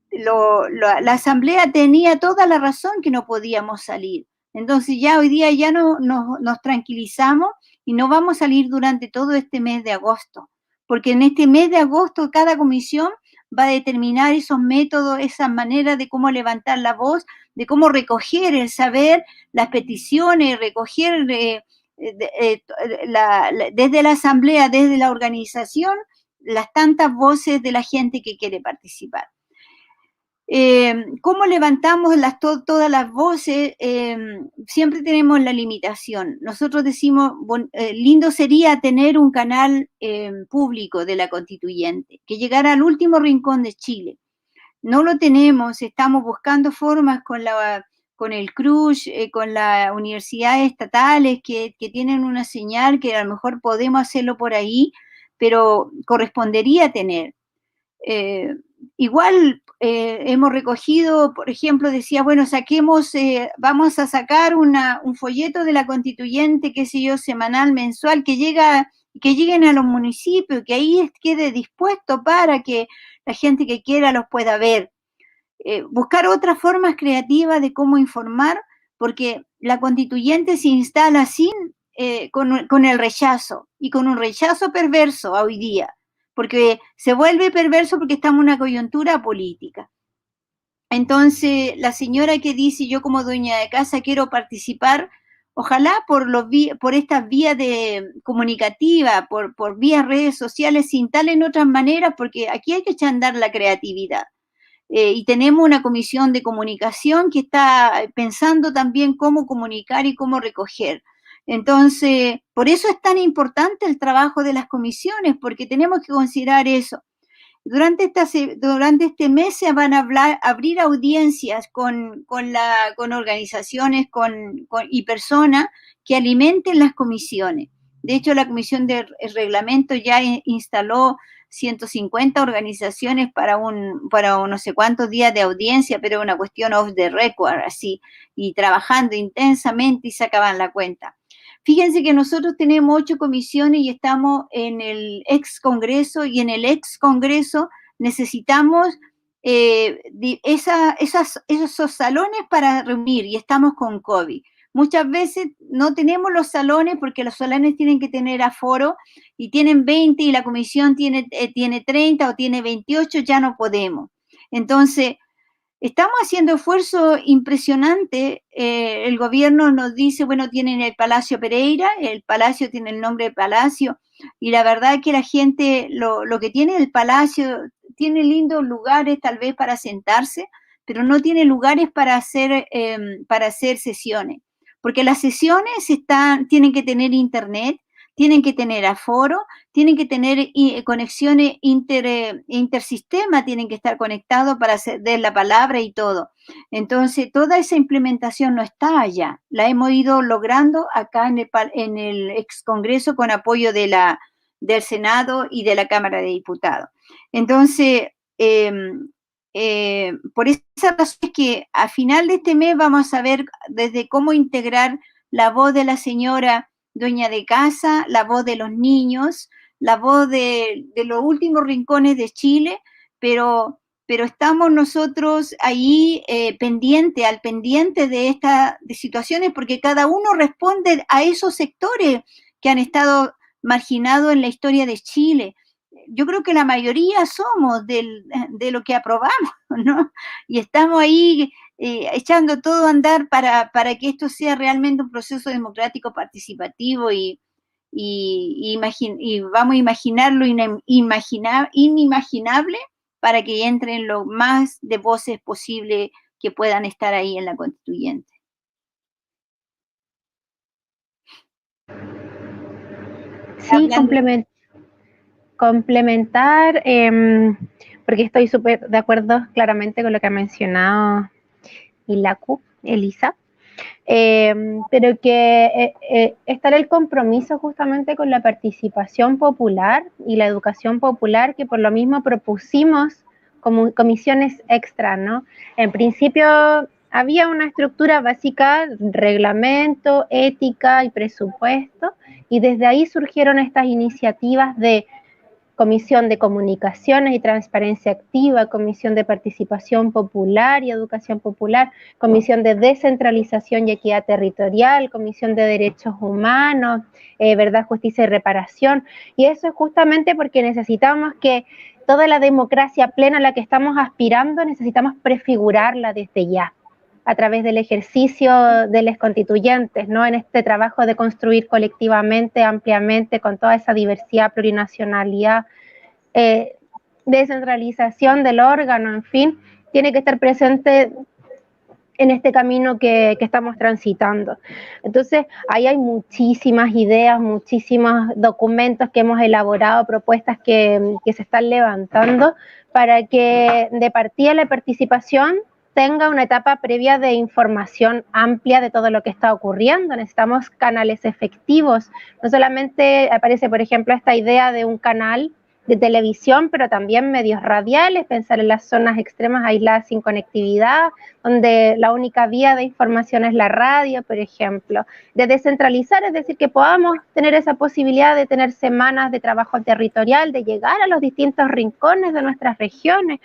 la asamblea tenía toda la razón que no podíamos salir. Entonces, ya hoy día ya nos tranquilizamos y no vamos a salir durante todo este mes de agosto, porque en este mes de agosto cada comisión va a determinar esos métodos, esas maneras de cómo levantar la voz, de cómo recoger el saber, las peticiones, recoger desde la asamblea, desde la organización, las tantas voces de la gente que quiere participar. ¿Cómo levantamos todas las voces? Siempre tenemos la limitación. Nosotros decimos, lindo sería tener un canal público de la Constituyente, que llegara al último rincón de Chile. No lo tenemos, estamos buscando formas con el CRUSH, con las universidades estatales que tienen una señal que a lo mejor podemos hacerlo por ahí, pero correspondería tener. Igual hemos recogido, por ejemplo, decía, bueno, vamos a sacar un folleto de la Constituyente, qué sé yo, semanal, mensual, que lleguen a los municipios, que ahí quede dispuesto para que la gente que quiera los pueda ver. Buscar otras formas creativas de cómo informar, porque la Constituyente se instala con el rechazo, y con un rechazo perverso hoy día, porque se vuelve perverso porque estamos en una coyuntura política. Entonces, la señora que dice, yo como dueña de casa quiero participar, ojalá por estas vías comunicativas, por vías redes sociales, se instalen otras maneras, porque aquí hay que echar a andar la creatividad. Y tenemos una comisión de comunicación que está pensando también cómo comunicar y cómo recoger. Entonces, por eso es tan importante el trabajo de las comisiones, porque tenemos que considerar eso. Durante este mes se van a abrir audiencias con organizaciones y personas que alimenten las comisiones. De hecho, la Comisión de Reglamento ya instaló 150 organizaciones para no sé cuántos días de audiencia, pero una cuestión off the record, así, y trabajando intensamente y sacaban la cuenta. Fíjense que nosotros tenemos 8 comisiones y estamos en el ex Congreso, y en el ex Congreso necesitamos esos salones para reunir, y estamos con COVID. Muchas veces no tenemos los salones porque los salones tienen que tener aforo, y tienen 20 y la comisión tiene 30 o tiene 28, ya no podemos. Entonces, estamos haciendo esfuerzos impresionantes. El gobierno nos dice, bueno, tienen el Palacio Pereira, el palacio tiene el nombre de palacio, y la verdad es que la gente, lo que tiene el palacio, tiene lindos lugares tal vez para sentarse, pero no tiene lugares para hacer sesiones, porque las sesiones tienen que tener internet, tienen que tener aforo, tienen que tener conexiones intersistema, tienen que estar conectados para ceder la palabra y todo. Entonces, toda esa implementación no está allá. La hemos ido logrando acá en el ex Congreso con apoyo del Senado y de la Cámara de Diputados. Entonces, por esa razón es que a final de este mes vamos a ver desde cómo integrar la voz de la señora dueña de casa, la voz de los niños, la voz de los últimos rincones de Chile, pero pero estamos nosotros ahí al pendiente de estas situaciones, porque cada uno responde a esos sectores que han estado marginados en la historia de Chile. Yo creo que la mayoría somos de lo que aprobamos, ¿no? Y estamos ahí echando todo a andar para que esto sea realmente un proceso democrático participativo y vamos a imaginar lo inimaginable para que entren lo más de voces posible que puedan estar ahí en la constituyente. Sí, complementar, porque estoy súper de acuerdo claramente con lo que ha mencionado Elisa, pero que está el compromiso justamente con la participación popular y la educación popular, que por lo mismo propusimos como comisiones extra, ¿no? En principio había una estructura básica, reglamento, ética y presupuesto, y desde ahí surgieron estas iniciativas de Comisión de Comunicaciones y Transparencia Activa, Comisión de Participación Popular y Educación Popular, Comisión de Descentralización y Equidad Territorial, Comisión de Derechos Humanos, Verdad, Justicia y Reparación. Y eso es justamente porque necesitamos que toda la democracia plena a la que estamos aspirando, necesitamos prefigurarla desde ya, a través del ejercicio de los constituyentes, ¿no? En este trabajo de construir colectivamente, ampliamente, con toda esa diversidad, plurinacionalidad, descentralización del órgano, en fin, tiene que estar presente en este camino que estamos transitando. Entonces, ahí hay muchísimas ideas, muchísimos documentos que hemos elaborado, propuestas que se están levantando para que de partida la participación tenga una etapa previa de información amplia de todo lo que está ocurriendo. Necesitamos canales efectivos. No solamente aparece, por ejemplo, esta idea de un canal de televisión, pero también medios radiales, pensar en las zonas extremas aisladas sin conectividad, donde la única vía de información es la radio, por ejemplo. De descentralizar, es decir, que podamos tener esa posibilidad de tener semanas de trabajo territorial, de llegar a los distintos rincones de nuestras regiones,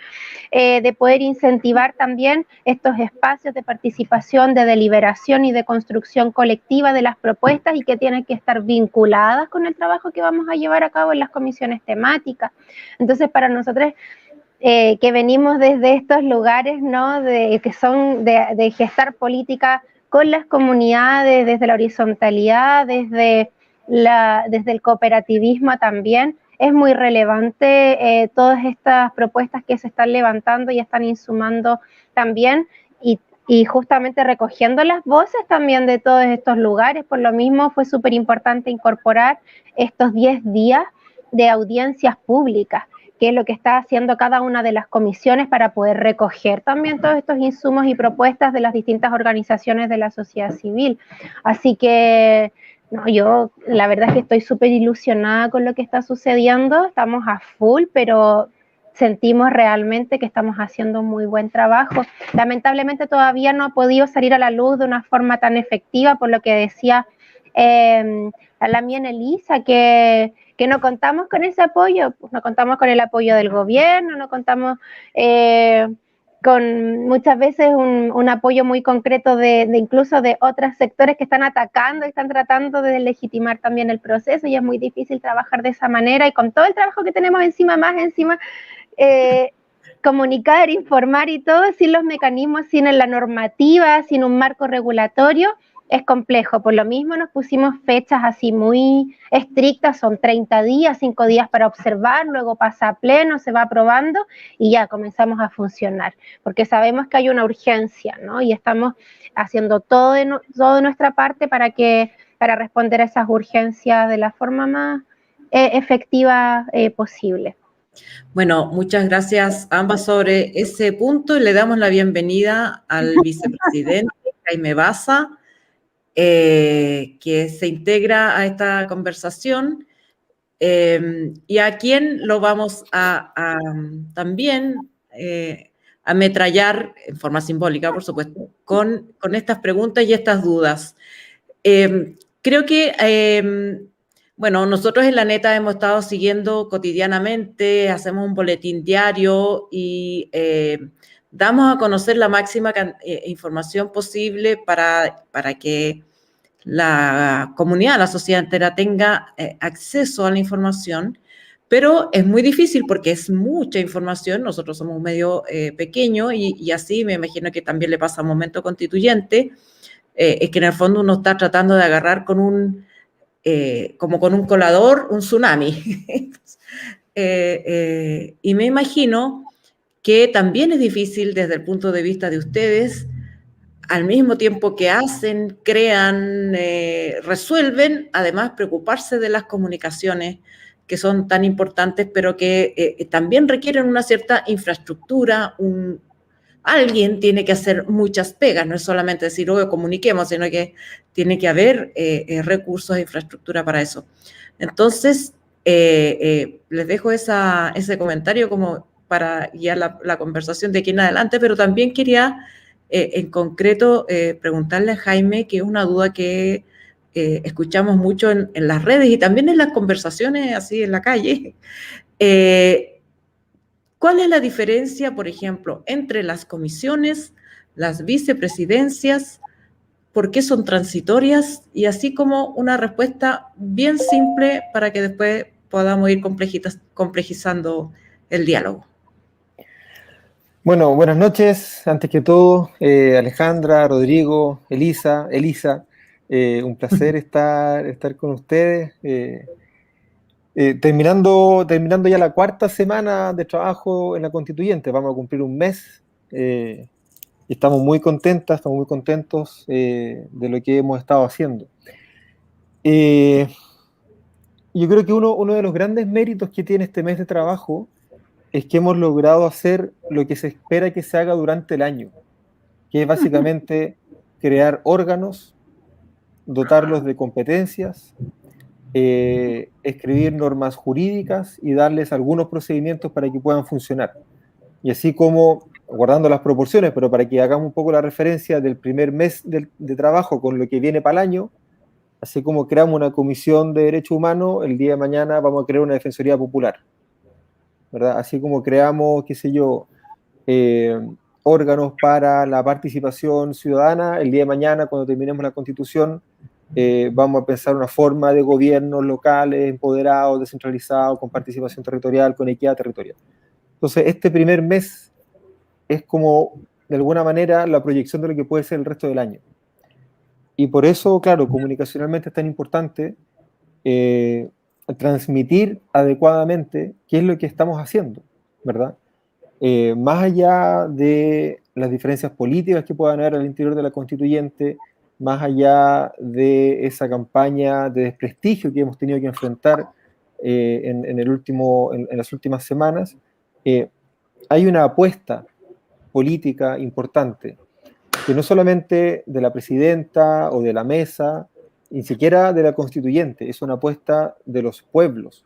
de poder incentivar también estos espacios de participación, de deliberación y de construcción colectiva de las propuestas, y que tienen que estar vinculadas con el trabajo que vamos a llevar a cabo en las comisiones temáticas. Entonces, para nosotros, que venimos desde estos lugares, ¿no? Que son de gestar política con las comunidades, desde la horizontalidad, desde el cooperativismo también, es muy relevante todas estas propuestas que se están levantando y están insumando también, y justamente recogiendo las voces también de todos estos lugares. Por lo mismo fue súper importante incorporar estos 10 días de audiencias públicas, que es lo que está haciendo cada una de las comisiones para poder recoger también todos estos insumos y propuestas de las distintas organizaciones de la sociedad civil. Así que no, yo la verdad es que estoy súper ilusionada con lo que está sucediendo, estamos a full, pero sentimos realmente que estamos haciendo un muy buen trabajo. Lamentablemente todavía no ha podido salir a la luz de una forma tan efectiva, por lo que decía la mía Elisa, que no contamos con ese apoyo, pues no contamos con el apoyo del gobierno, no contamos con muchas veces un apoyo muy concreto de incluso de otros sectores que están atacando y están tratando de legitimar también el proceso, y es muy difícil trabajar de esa manera, y con todo el trabajo que tenemos encima, comunicar, informar y todo, sin los mecanismos, sin la normativa, sin un marco regulatorio, es complejo. Por lo mismo nos pusimos fechas así muy estrictas, son 30 días, 5 días para observar, luego pasa a pleno, se va aprobando y ya comenzamos a funcionar, porque sabemos que hay una urgencia, ¿no? Y estamos haciendo todo de nuestra parte para responder a esas urgencias de la forma más efectiva posible. Bueno, muchas gracias a ambas sobre ese punto, y le damos la bienvenida al vicepresidente Jaime Baza, que se integra a esta conversación, y a quien lo vamos a también ametrallar en forma simbólica, por supuesto, con estas preguntas y estas dudas. Creo que Bueno, nosotros en La Neta hemos estado siguiendo cotidianamente, hacemos un boletín diario y damos a conocer la máxima información posible para que la comunidad, la sociedad entera tenga acceso a la información, pero es muy difícil porque es mucha información. Nosotros somos un medio pequeño y así me imagino que también le pasa al Momento Constituyente, es que en el fondo uno está tratando de agarrar con como con un colador, un tsunami. Y me imagino que también es difícil desde el punto de vista de ustedes, al mismo tiempo que hacen, crean, resuelven, además preocuparse de las comunicaciones que son tan importantes, pero que también requieren una cierta infraestructura, alguien tiene que hacer muchas pegas, no es solamente decir, oye, comuniquemos, sino que tiene que haber recursos e infraestructura para eso. Entonces, les dejo ese comentario como para guiar la conversación de aquí en adelante, pero también quería en concreto preguntarle a Jaime, que es una duda que escuchamos mucho en las redes y también en las conversaciones así en la calle. ¿Cuál es la diferencia, por ejemplo, entre las comisiones, las vicepresidencias? ¿Por qué son transitorias? Y así como una respuesta bien simple para que después podamos ir complejizando el diálogo. Bueno, buenas noches. Antes que todo, Alejandra, Rodrigo, Elisa, un placer estar con ustedes. Terminando ya la 4ª semana de trabajo en la Constituyente, vamos a cumplir un mes. Y estamos muy contentos de lo que hemos estado haciendo. Yo creo que uno de los grandes méritos que tiene este mes de trabajo es que hemos logrado hacer lo que se espera que se haga durante el año, que es básicamente crear órganos, dotarlos de competencias, escribir normas jurídicas y darles algunos procedimientos para que puedan funcionar. Y así como, guardando las proporciones, pero para que hagamos un poco la referencia del primer mes de trabajo con lo que viene para el año, así como creamos una comisión de derechos humanos, el día de mañana vamos a crear una defensoría popular, ¿verdad? Así como creamos, qué sé yo, órganos para la participación ciudadana, el día de mañana, cuando terminemos la Constitución, vamos a pensar una forma de gobiernos locales, empoderados, descentralizados, con participación territorial, con equidad territorial. Entonces, este primer mes es como, de alguna manera, la proyección de lo que puede ser el resto del año. Y por eso, claro, comunicacionalmente es tan importante transmitir adecuadamente qué es lo que estamos haciendo, ¿verdad? Más allá de las diferencias políticas que puedan haber al interior de la Constituyente, más allá de esa campaña de desprestigio que hemos tenido que enfrentar en las últimas semanas, hay una apuesta política importante, que no solamente de la presidenta o de la mesa, ni siquiera de la constituyente, es una apuesta de los pueblos,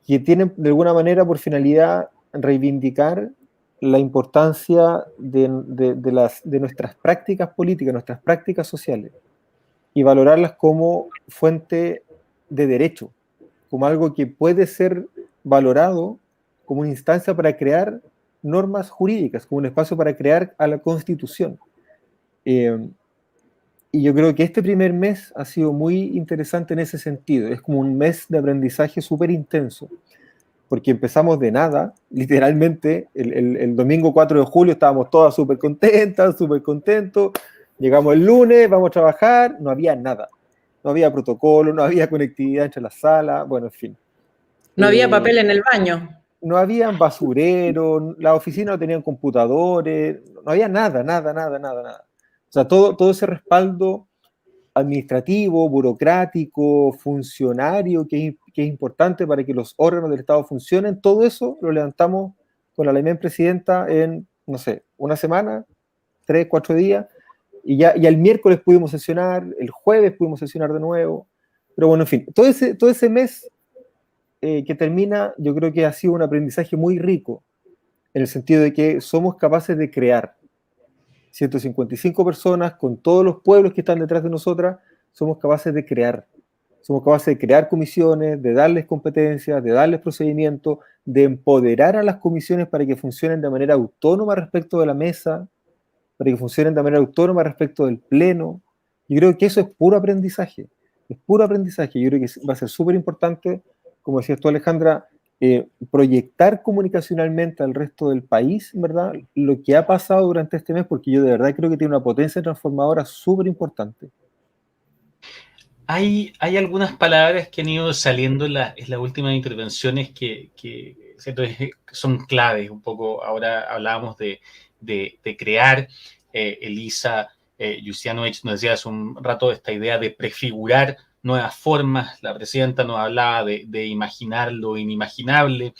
que tienen de alguna manera por finalidad reivindicar la importancia de nuestras prácticas políticas, nuestras prácticas sociales, y valorarlas como fuente de derecho, como algo que puede ser valorado como una instancia para crear normas jurídicas, como un espacio para crear a la Constitución. Y yo creo que este primer mes ha sido muy interesante en ese sentido. Es como un mes de aprendizaje súper intenso, porque empezamos de nada, literalmente, el domingo 4 de julio estábamos todas súper contentas, súper contentos, llegamos el lunes, vamos a trabajar, no había nada, no había protocolo, no había conectividad entre las salas, bueno, en fin. No había papel en el baño. No había basureros, las oficinas no tenían computadores, no había nada. O sea, todo ese respaldo administrativo, burocrático, funcionario, que es importante para que los órganos del Estado funcionen, todo eso lo levantamos con la Alemán presidenta en, no sé, una semana, 3, 4 días, y el miércoles pudimos sesionar, el jueves pudimos sesionar de nuevo, pero bueno, en fin, todo ese mes que termina, yo creo que ha sido un aprendizaje muy rico, en el sentido de que somos capaces de crear. 155 personas, con todos los pueblos que están detrás de nosotras, somos capaces de crear. somos capaces de crear comisiones, de darles competencias, de darles procedimientos, de empoderar a las comisiones para que funcionen de manera autónoma respecto de la mesa, para que funcionen de manera autónoma respecto del pleno. Yo creo que eso es puro aprendizaje, es puro aprendizaje. Yo creo que va a ser súper importante, como decías tú, Alejandra, proyectar comunicacionalmente al resto del país, ¿verdad?, lo que ha pasado durante este mes, porque yo de verdad creo que tiene una potencia transformadora súper importante. Hay algunas palabras que han ido saliendo en las últimas intervenciones que ¿cierto?, son claves. Un poco ahora hablábamos de crear. Elisa Jusianovich nos decía hace un rato esta idea de prefigurar nuevas formas. La presidenta nos hablaba de imaginar lo inimaginable.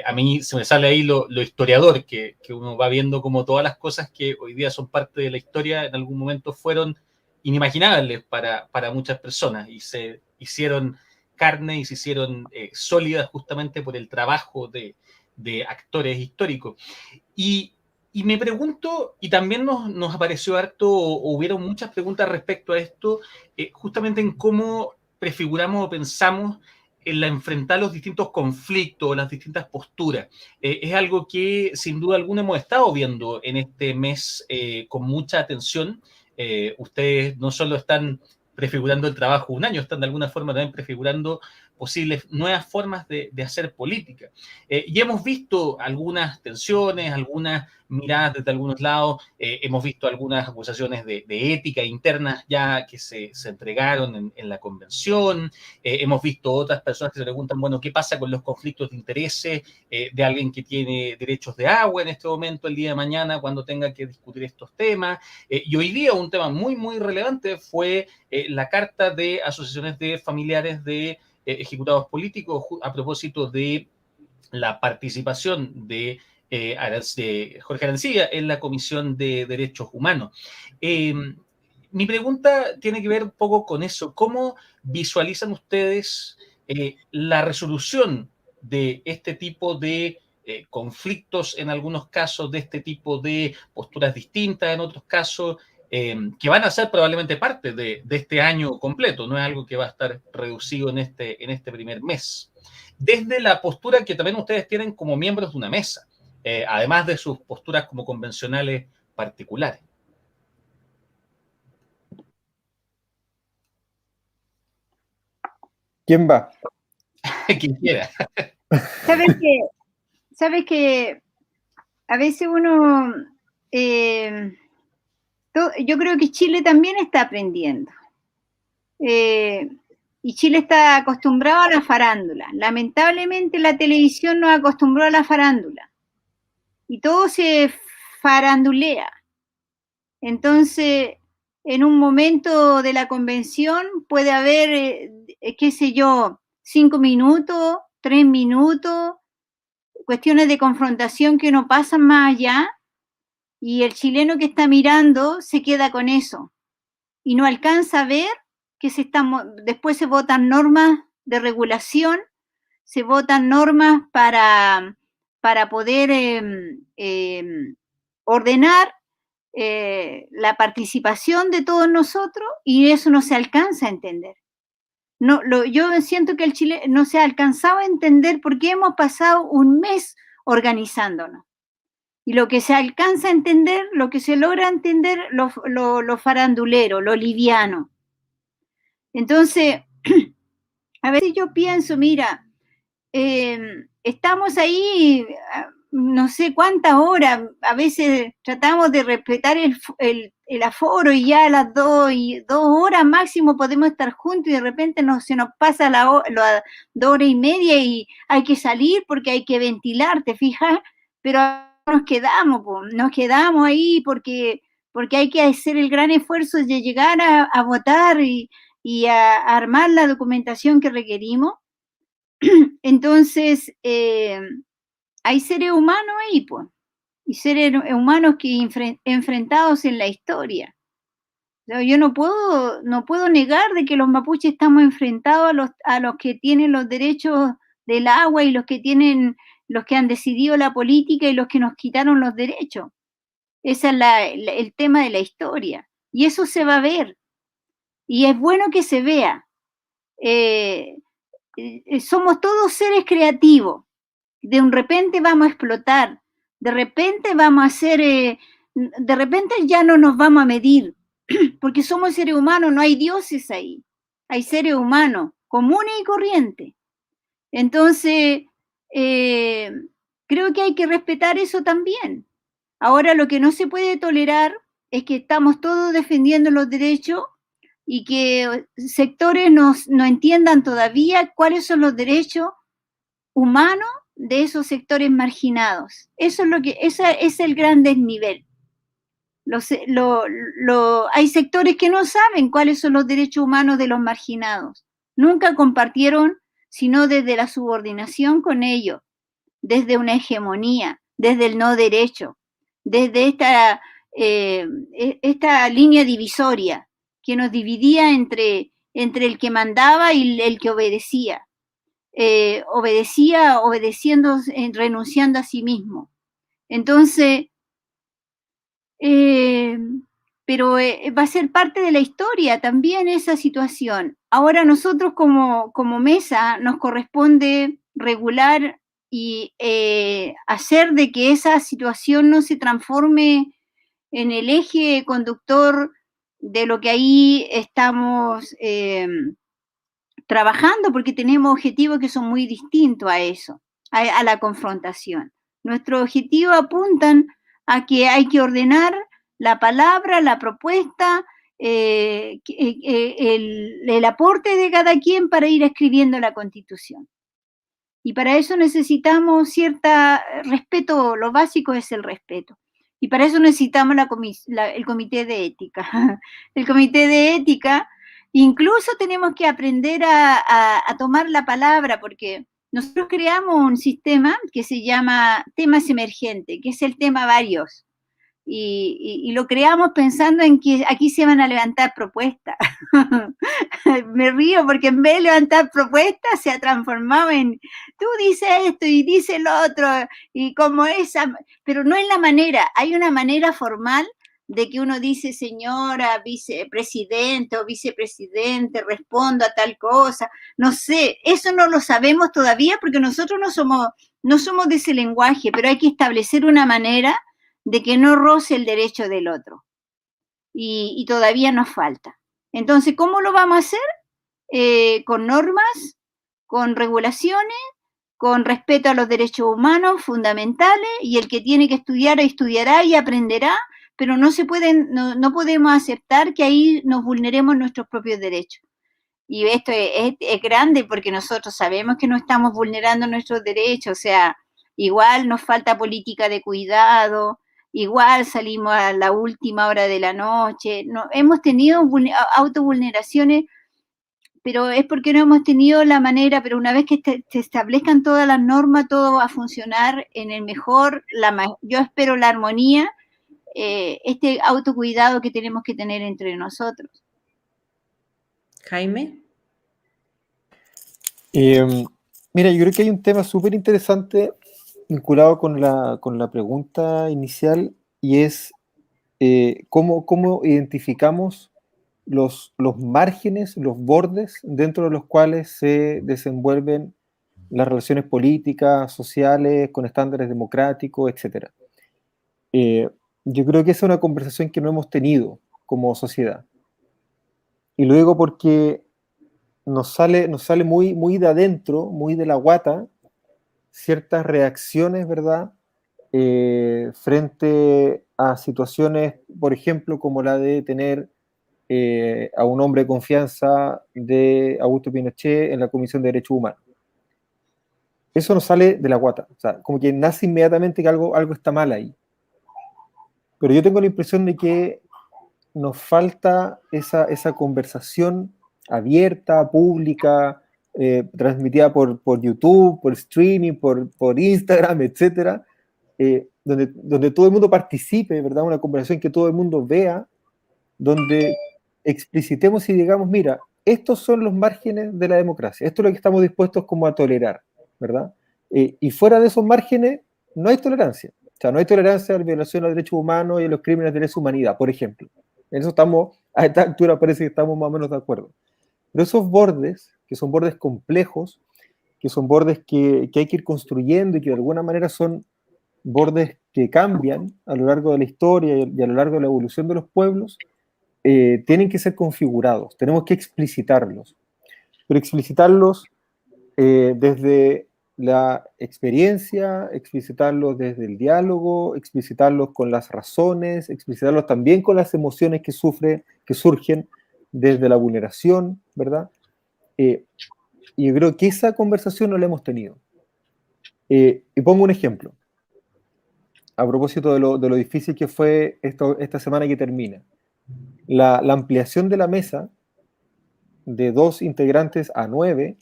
A mí se me sale ahí lo historiador, que uno va viendo como todas las cosas que hoy día son parte de la historia en algún momento fueron inimaginables para muchas personas y se hicieron carne y se hicieron sólidas justamente por el trabajo de actores históricos. Y me pregunto, y también nos apareció harto, o hubieron muchas preguntas respecto a esto, justamente en cómo prefiguramos o pensamos en enfrentar los distintos conflictos, las distintas posturas. Es algo que sin duda alguna hemos estado viendo en este mes con mucha atención. Ustedes no solo están prefigurando el trabajo un año, están de alguna forma también prefigurando posibles nuevas formas de hacer política. Y hemos visto algunas tensiones, algunas miradas desde algunos lados, hemos visto algunas acusaciones de ética internas ya que se entregaron en la convención, hemos visto otras personas que se preguntan, bueno, ¿qué pasa con los conflictos de intereses de alguien que tiene derechos de agua en este momento, el día de mañana, cuando tenga que discutir estos temas? Y hoy día un tema muy, muy relevante fue la carta de asociaciones de familiares de ejecutados políticos a propósito de la participación de Jorge Arancibia en la Comisión de Derechos Humanos. Mi pregunta tiene que ver un poco con eso. ¿Cómo visualizan ustedes la resolución de este tipo de conflictos en algunos casos, de este tipo de posturas distintas en otros casos, que van a ser probablemente parte de este año completo? No es algo que va a estar reducido en este primer mes. Desde la postura que también ustedes tienen como miembros de una mesa, además de sus posturas como convencionales particulares. ¿Quién va? Quien quiera. ¿Sabes que a veces uno, yo creo que Chile también está aprendiendo. Y Chile está acostumbrado a la farándula. Lamentablemente la televisión nos acostumbró a la farándula. Y todo se farandulea. Entonces, en un momento de la convención puede haber, qué sé yo, 5 minutos, 3 minutos, cuestiones de confrontación que no pasan más allá, y el chileno que está mirando se queda con eso y no alcanza a ver que después se votan normas de regulación, se votan normas para poder ordenar la participación de todos nosotros, y eso no se alcanza a entender. Yo siento que el Chile no se ha alcanzado a entender porque hemos pasado un mes organizándonos. Y lo que se alcanza a entender, lo que se logra entender, lo farandulero, lo liviano. Entonces, a veces yo pienso, mira, estamos ahí no sé cuántas horas, a veces tratamos de respetar el aforo y ya a las 2 horas máximo podemos estar juntos y de repente se nos pasa las 2 horas y media y hay que salir porque hay que ventilar, ¿te fijas? Pero nos quedamos ahí porque hay que hacer el gran esfuerzo de llegar a votar y a armar la documentación que requerimos. Entonces, hay seres humanos ahí, pues, y seres humanos que enfrentados en la historia. Yo no puedo negar de que los mapuches estamos enfrentados a los que tienen los derechos del agua y los que han decidido la política y los que nos quitaron los derechos. Ese es el tema de la historia. Y eso se va a ver. Y es bueno que se vea. somos todos seres creativos. De repente vamos a explotar, de repente vamos a hacer, de repente ya no nos vamos a medir, porque somos seres humanos, no hay dioses ahí, hay seres humanos comunes y corrientes. Entonces, creo que hay que respetar eso también. Ahora, lo que no se puede tolerar es que estamos todos defendiendo los derechos y que sectores no entiendan todavía cuáles son los derechos humanos de esos sectores marginados. Eso es ese es el gran desnivel. Hay sectores que no saben cuáles son los derechos humanos de los marginados. Nunca compartieron, sino desde la subordinación con ellos, desde una hegemonía, desde el no derecho, desde esta línea divisoria que nos dividía entre el que mandaba y el que obedecía. Obedeciendo, renunciando a sí mismo. Entonces, pero va a ser parte de la historia también esa situación. Ahora nosotros como mesa nos corresponde regular y hacer de que esa situación no se transforme en el eje conductor de lo que ahí estamos trabajando, porque tenemos objetivos que son muy distintos a eso, a la confrontación. Nuestros objetivos apuntan a que hay que ordenar la palabra, la propuesta, el aporte de cada quien para ir escribiendo la Constitución. Y para eso necesitamos respeto, lo básico es el respeto. Y para eso necesitamos el Comité de Ética. El Comité de Ética, incluso tenemos que aprender a tomar la palabra, porque nosotros creamos un sistema que se llama temas emergentes, que es el tema varios. Y lo creamos pensando en que aquí se van a levantar propuestas. Me río porque en vez de levantar propuestas se ha transformado en tú dices esto y dices lo otro, y como esa, pero no es la manera. Hay una manera formal de que uno dice señora vicepresidente o vicepresidente, respondo a tal cosa, no sé, eso no lo sabemos todavía porque nosotros no somos de ese lenguaje, pero hay que establecer una manera de que no roce el derecho del otro. Y todavía nos falta. Entonces, ¿cómo lo vamos a hacer? Con normas, con regulaciones, con respeto a los derechos humanos fundamentales, y el que tiene que estudiar estudiará y aprenderá, pero no podemos aceptar que ahí nos vulneremos nuestros propios derechos. Y esto es grande porque nosotros sabemos que no estamos vulnerando nuestros derechos, o sea, igual nos falta política de cuidado, igual salimos a la última hora de la noche, no, hemos tenido autovulneraciones, pero es porque no hemos tenido la manera, pero una vez que se establezcan todas las normas, todo va a funcionar en el mejor, yo espero la armonía, este autocuidado que tenemos que tener entre nosotros. Jaime. Mira, yo creo que hay un tema súper interesante vinculado con la pregunta inicial, y es cómo identificamos los márgenes, los bordes dentro de los cuales se desenvuelven las relaciones políticas, sociales, con estándares democráticos, etc. Yo creo que esa es una conversación que no hemos tenido como sociedad. Y lo digo porque nos sale muy, muy de adentro, muy de la guata, ciertas reacciones, ¿verdad?, frente a situaciones, por ejemplo, como la de tener a un hombre de confianza de Augusto Pinochet en la Comisión de Derechos Humanos. Eso nos sale de la guata, o sea, como que nace inmediatamente que algo está mal ahí. Pero yo tengo la impresión de que nos falta esa conversación abierta, pública, transmitida por YouTube, por streaming, por Instagram, etcétera, donde todo el mundo participe, ¿verdad? Una conversación que todo el mundo vea, donde explicitemos y digamos, mira, estos son los márgenes de la democracia, esto es lo que estamos dispuestos como a tolerar, ¿verdad? Y fuera de esos márgenes no hay tolerancia. O sea, no hay tolerancia a la violación de los derechos humanos y a los crímenes de lesa humanidad, por ejemplo. En eso estamos, a esta altura parece que estamos más o menos de acuerdo. Pero esos bordes que son bordes complejos, que son bordes que hay que ir construyendo y que de alguna manera son bordes que cambian a lo largo de la historia y a lo largo de la evolución de los pueblos, tienen que ser configurados, tenemos que explicitarlos, pero explicitarlos desde la experiencia, explicitarlos desde el diálogo, explicitarlos con las razones, explicitarlos también con las emociones que surgen desde la vulneración, ¿verdad? Y yo creo que esa conversación no la hemos tenido. Y pongo un ejemplo, a propósito de lo difícil que fue esta semana que termina. La ampliación de la mesa de 2 integrantes a 9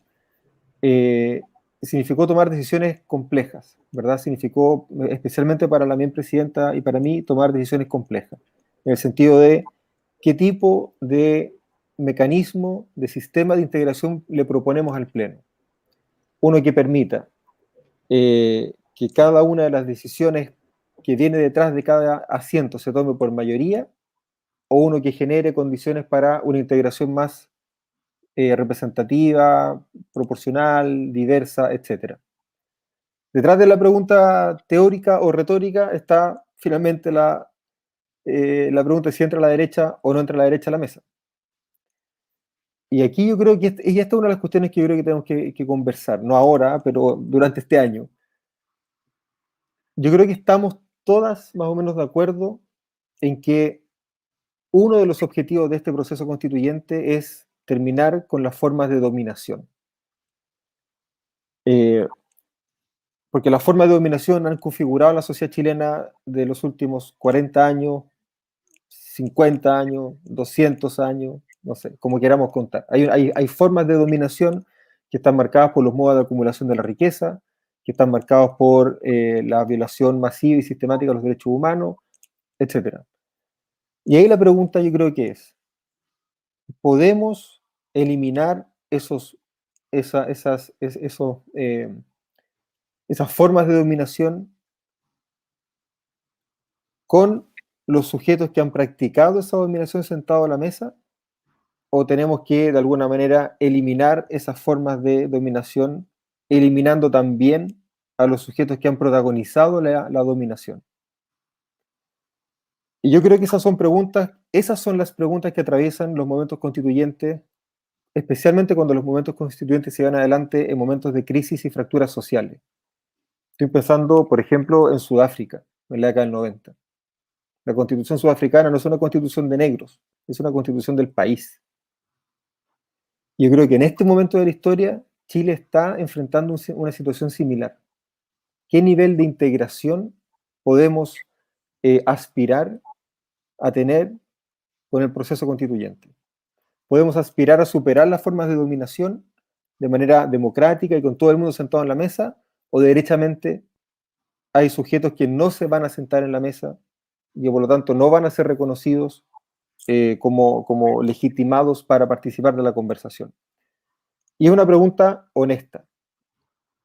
significó tomar decisiones complejas, ¿verdad? Significó, especialmente para la misma presidenta y para mí, tomar decisiones complejas, en el sentido de qué tipo de mecanismo, de sistema de integración le proponemos al Pleno. Uno que permita que cada una de las decisiones que viene detrás de cada asiento se tome por mayoría, o uno que genere condiciones para una integración más representativa, proporcional, diversa, etc. Detrás de la pregunta teórica o retórica está finalmente la pregunta de si entra a la derecha o no entra a la derecha a la mesa. Y aquí yo creo que esta es una de las cuestiones que yo creo que tenemos que conversar, no ahora, pero durante este año. Yo creo que estamos todas más o menos de acuerdo en que uno de los objetivos de este proceso constituyente es terminar con las formas de dominación. Porque las formas de dominación han configurado la sociedad chilena de los últimos 40 años, 50 años, 200 años, no sé, como queramos contar. Hay formas de dominación que están marcadas por los modos de acumulación de la riqueza, que están marcados por la violación masiva y sistemática de los derechos humanos, etc. Y ahí la pregunta yo creo que es, ¿podemos eliminar esas formas de dominación con los sujetos que han practicado esa dominación sentados a la mesa? ¿O tenemos que, de alguna manera, eliminar esas formas de dominación, eliminando también a los sujetos que han protagonizado la dominación? Y yo creo que esas son las preguntas que atraviesan los momentos constituyentes, especialmente cuando los momentos constituyentes se van adelante en momentos de crisis y fracturas sociales. Estoy pensando, por ejemplo, en Sudáfrica, en la década del 90. La constitución sudafricana no es una constitución de negros, es una constitución del país. Yo creo que en este momento de la historia, Chile está enfrentando una situación similar. ¿Qué nivel de integración podemos aspirar a tener con el proceso constituyente? ¿Podemos aspirar a superar las formas de dominación de manera democrática y con todo el mundo sentado en la mesa? ¿O derechamente hay sujetos que no se van a sentar en la mesa y que por lo tanto no van a ser reconocidos como legitimados para participar de la conversación? Y es una pregunta honesta.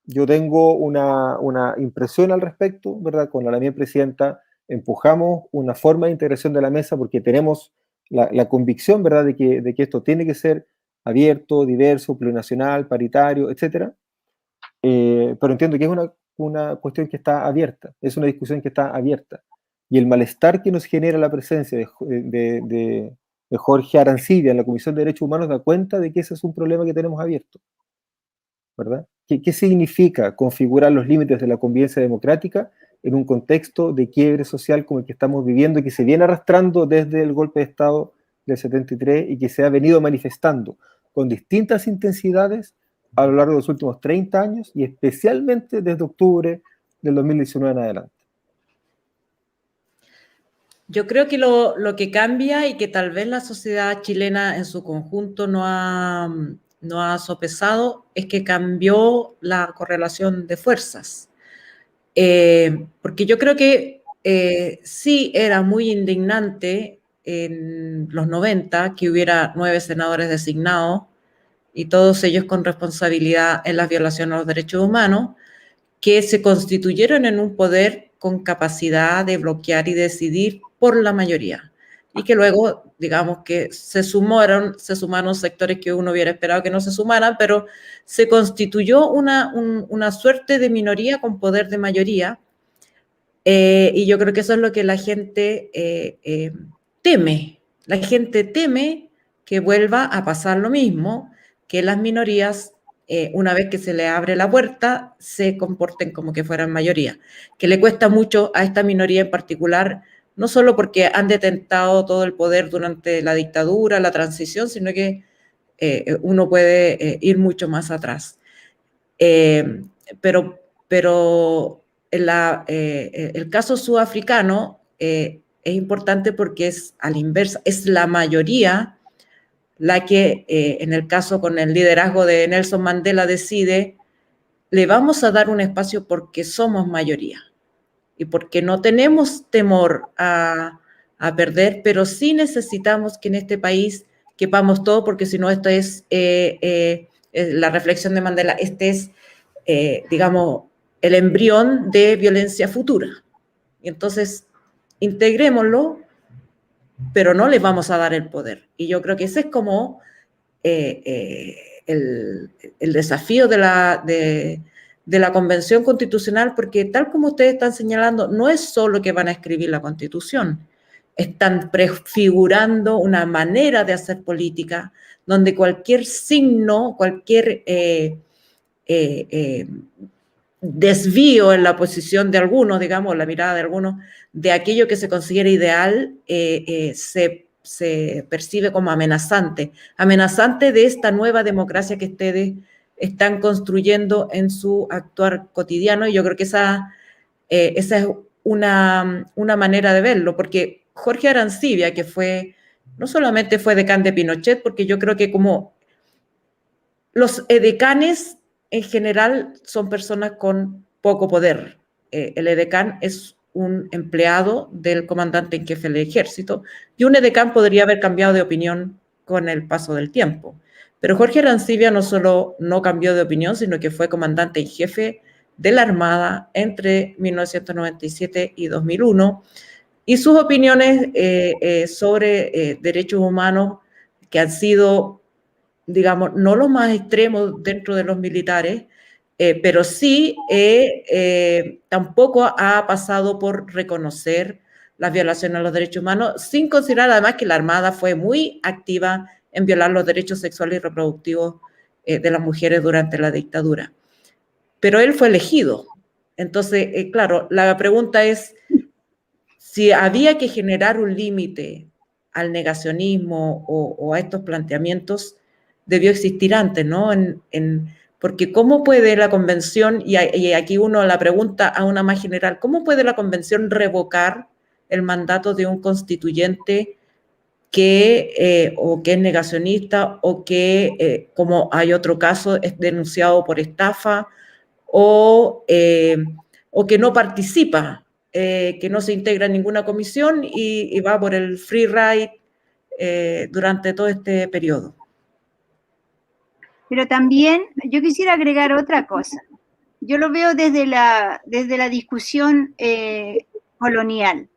Yo tengo una impresión al respecto, ¿verdad? Con la misma presidenta empujamos una forma de integración de la mesa porque tenemos la convicción, ¿verdad?, de que esto tiene que ser abierto, diverso, plurinacional, paritario, etc. Pero entiendo que es una cuestión que está abierta, es una discusión que está abierta. Y el malestar que nos genera la presencia de Jorge Arancibia en la Comisión de Derechos Humanos da cuenta de que ese es un problema que tenemos abierto, ¿verdad? ¿Qué significa configurar los límites de la convivencia democrática en un contexto de quiebre social como el que estamos viviendo y que se viene arrastrando desde el golpe de Estado del 73 y que se ha venido manifestando con distintas intensidades a lo largo de los últimos 30 años y especialmente desde octubre del 2019 en adelante? Yo creo que lo que cambia y que tal vez la sociedad chilena en su conjunto no ha sopesado es que cambió la correlación de fuerzas. Porque yo creo que sí era muy indignante en los 90 que hubiera 9 senadores designados y todos ellos con responsabilidad en las violaciones a los derechos humanos, que se constituyeron en un poder con capacidad de bloquear y decidir por la mayoría. y que luego, digamos que se sumaron sectores que uno hubiera esperado que no se sumaran, pero se constituyó una suerte de minoría con poder de mayoría, y yo creo que eso es lo que la gente teme. La gente teme que vuelva a pasar lo mismo, que las minorías, una vez que se le abre la puerta, se comporten como que fueran mayoría, que le cuesta mucho a esta minoría en particular, no solo porque han detentado todo el poder durante la dictadura, la transición, sino que uno puede ir mucho más atrás. Pero el caso sudafricano es importante porque es a la inversa, es la mayoría la que en el caso con el liderazgo de Nelson Mandela decide, le vamos a dar un espacio porque somos mayoría y porque no tenemos temor a perder, pero sí necesitamos que en este país quepamos todo, porque si no, esto es la reflexión de Mandela, este es, digamos, el embrión de violencia futura. Y entonces, integrémoslo, pero no les vamos a dar el poder. Y yo creo que ese es como el desafío de la Convención Constitucional, porque tal como ustedes están señalando, no es solo que van a escribir la Constitución, están prefigurando una manera de hacer política donde cualquier signo, cualquier desvío en la posición de algunos, digamos, la mirada de algunos, de aquello que se considera ideal, se percibe como amenazante de esta nueva democracia que ustedes están construyendo en su actuar cotidiano, y yo creo que esa es una manera de verlo, porque Jorge Arancibia, que no solamente fue decán de Pinochet, porque yo creo que como los edecanes en general son personas con poco poder. El edecán es un empleado del comandante en jefe del ejército, y un edecán podría haber cambiado de opinión con el paso del tiempo. Pero Jorge Arancibia no solo no cambió de opinión, sino que fue comandante en jefe de la Armada entre 1997 y 2001, y sus opiniones sobre derechos humanos, que han sido, digamos, no los más extremos dentro de los militares, pero sí tampoco ha pasado por reconocer las violaciones a los derechos humanos, sin considerar además que la Armada fue muy activa en violar los derechos sexuales y reproductivos de las mujeres durante la dictadura. Pero él fue elegido. Entonces, claro, la pregunta es si había que generar un límite al negacionismo o a estos planteamientos, debió existir antes, ¿no? Porque ¿cómo puede la Convención, y aquí uno la pregunta a una más general, ¿cómo puede la Convención revocar el mandato de un constituyente o que es negacionista, o que, como hay otro caso, es denunciado por estafa, o que no participa, que no se integra en ninguna comisión y va por el free ride durante todo este periodo? Pero también yo quisiera agregar otra cosa. Yo lo veo desde la discusión colonial,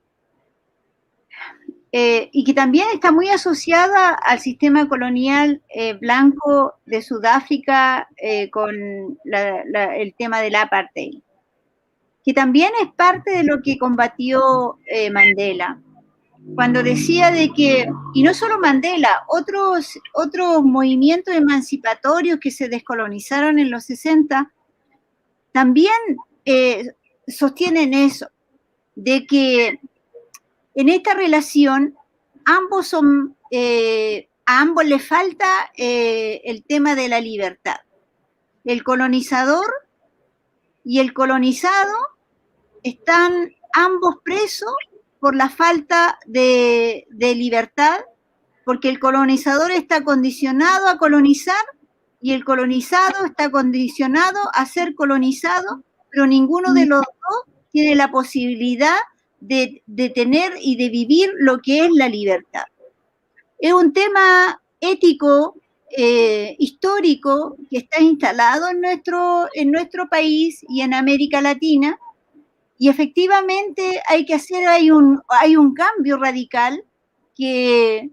y que también está muy asociada al sistema colonial blanco de Sudáfrica, con el tema del apartheid, que también es parte de lo que combatió Mandela, cuando decía de que, y no solo Mandela, otros movimientos emancipatorios que se descolonizaron en los 60, también sostienen eso, de que en esta relación a ambos les falta el tema de la libertad. El colonizador y el colonizado están ambos presos por la falta de libertad, porque el colonizador está condicionado a colonizar y el colonizado está condicionado a ser colonizado, pero ninguno de los dos tiene la posibilidad de tener y de vivir lo que es la libertad. Es un tema ético, histórico, que está instalado en nuestro país y en América Latina, y efectivamente hay un cambio radical que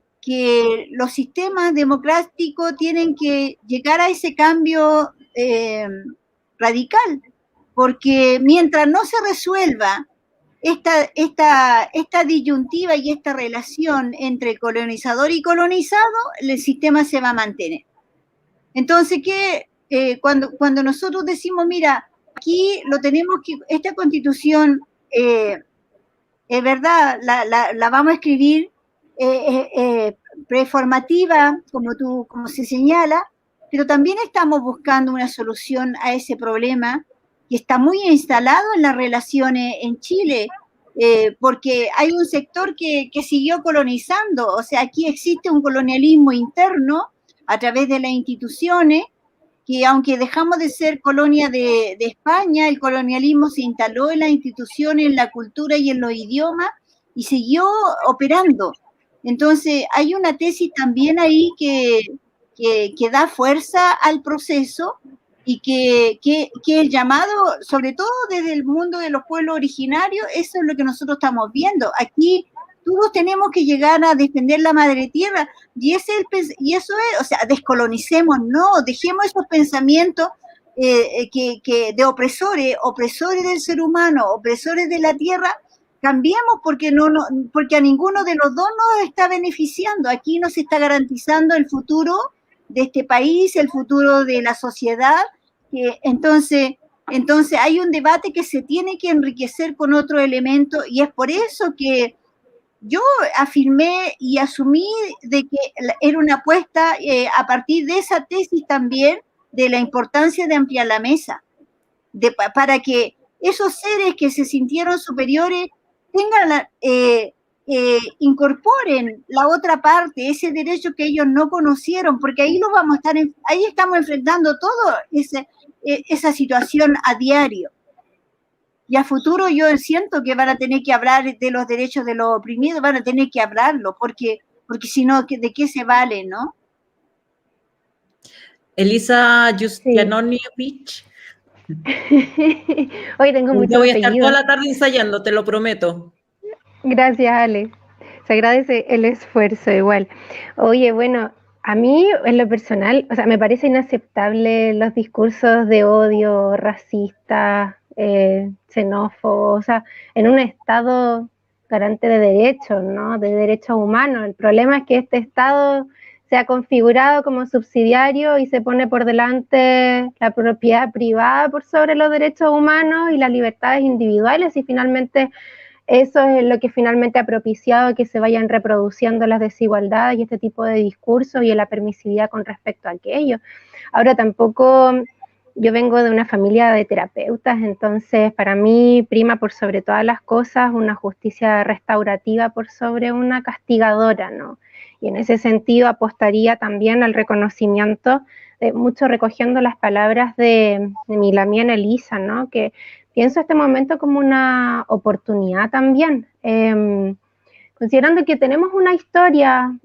los sistemas democráticos tienen que llegar a ese cambio radical, porque mientras no se resuelva esta disyuntiva y esta relación entre colonizador y colonizado, el sistema se va a mantener. Entonces, cuando nosotros decimos, mira, aquí lo tenemos que, esta constitución, es verdad, la vamos a escribir preformativa, como se señala, pero también estamos buscando una solución a ese problema que está muy instalado en las relaciones en Chile, porque hay un sector que siguió colonizando, o sea, aquí existe un colonialismo interno a través de las instituciones, que aunque dejamos de ser colonia de España, el colonialismo se instaló en las instituciones, en la cultura y en los idiomas, y siguió operando. Entonces, hay una tesis también ahí que da fuerza al proceso y que el llamado, sobre todo desde el mundo de los pueblos originarios, eso es lo que nosotros estamos viendo. Aquí todos tenemos que llegar a defender la madre tierra, y eso es, o sea, descolonicemos, no, dejemos esos pensamientos de opresores del ser humano, opresores de la tierra. Cambiemos porque a ninguno de los dos nos está beneficiando. Aquí nos está garantizando el futuro de este país, el futuro de la sociedad. Entonces hay un debate que se tiene que enriquecer con otro elemento, y es por eso que yo afirmé y asumí de que era una apuesta a partir de esa tesis también de la importancia de ampliar la mesa, para que esos seres que se sintieron superiores incorporen la otra parte, ese derecho que ellos no conocieron, porque ahí ahí estamos enfrentando todo esa situación a diario. Y a futuro yo siento que van a tener que hablar de los derechos de los oprimidos, van a tener que hablarlo, porque si no, ¿de qué se vale, no? Elisa Justianowicz. Hoy tengo mucho. Yo voy a estar toda la tarde ensayando, te lo prometo. Gracias, Ale. Se agradece el esfuerzo igual. Oye, bueno, a mí en lo personal, o sea, me parece inaceptable los discursos de odio racista, xenófobos, o sea, en un Estado garante de derechos, ¿no? De derechos humanos. El problema es que este Estado se ha configurado como subsidiario y se pone por delante la propiedad privada por sobre los derechos humanos y las libertades individuales, y finalmente eso es lo que finalmente ha propiciado que se vayan reproduciendo las desigualdades y este tipo de discursos y la permisividad con respecto a aquello. Ahora tampoco, yo vengo de una familia de terapeutas, entonces para mí prima por sobre todas las cosas una justicia restaurativa por sobre una castigadora, ¿no? Y en ese sentido apostaría también al reconocimiento, mucho recogiendo las palabras de mi Lamien Elisa, ¿no? Que pienso este momento como una oportunidad también, considerando que tenemos una historia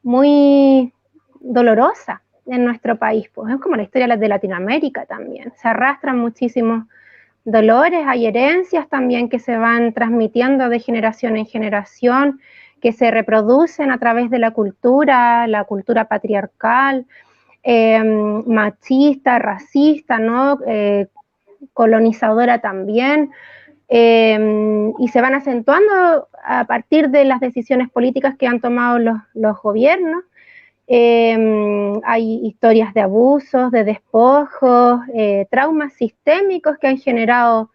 muy dolorosa en nuestro país, pues es como la historia de Latinoamérica también, se arrastran muchísimos dolores, hay herencias también que se van transmitiendo de generación en generación, que se reproducen a través de la cultura patriarcal, machista, racista, ¿no? Colonizadora también, y se van acentuando a partir de las decisiones políticas que han tomado los gobiernos. Hay historias de abusos, de despojos, traumas sistémicos que han generado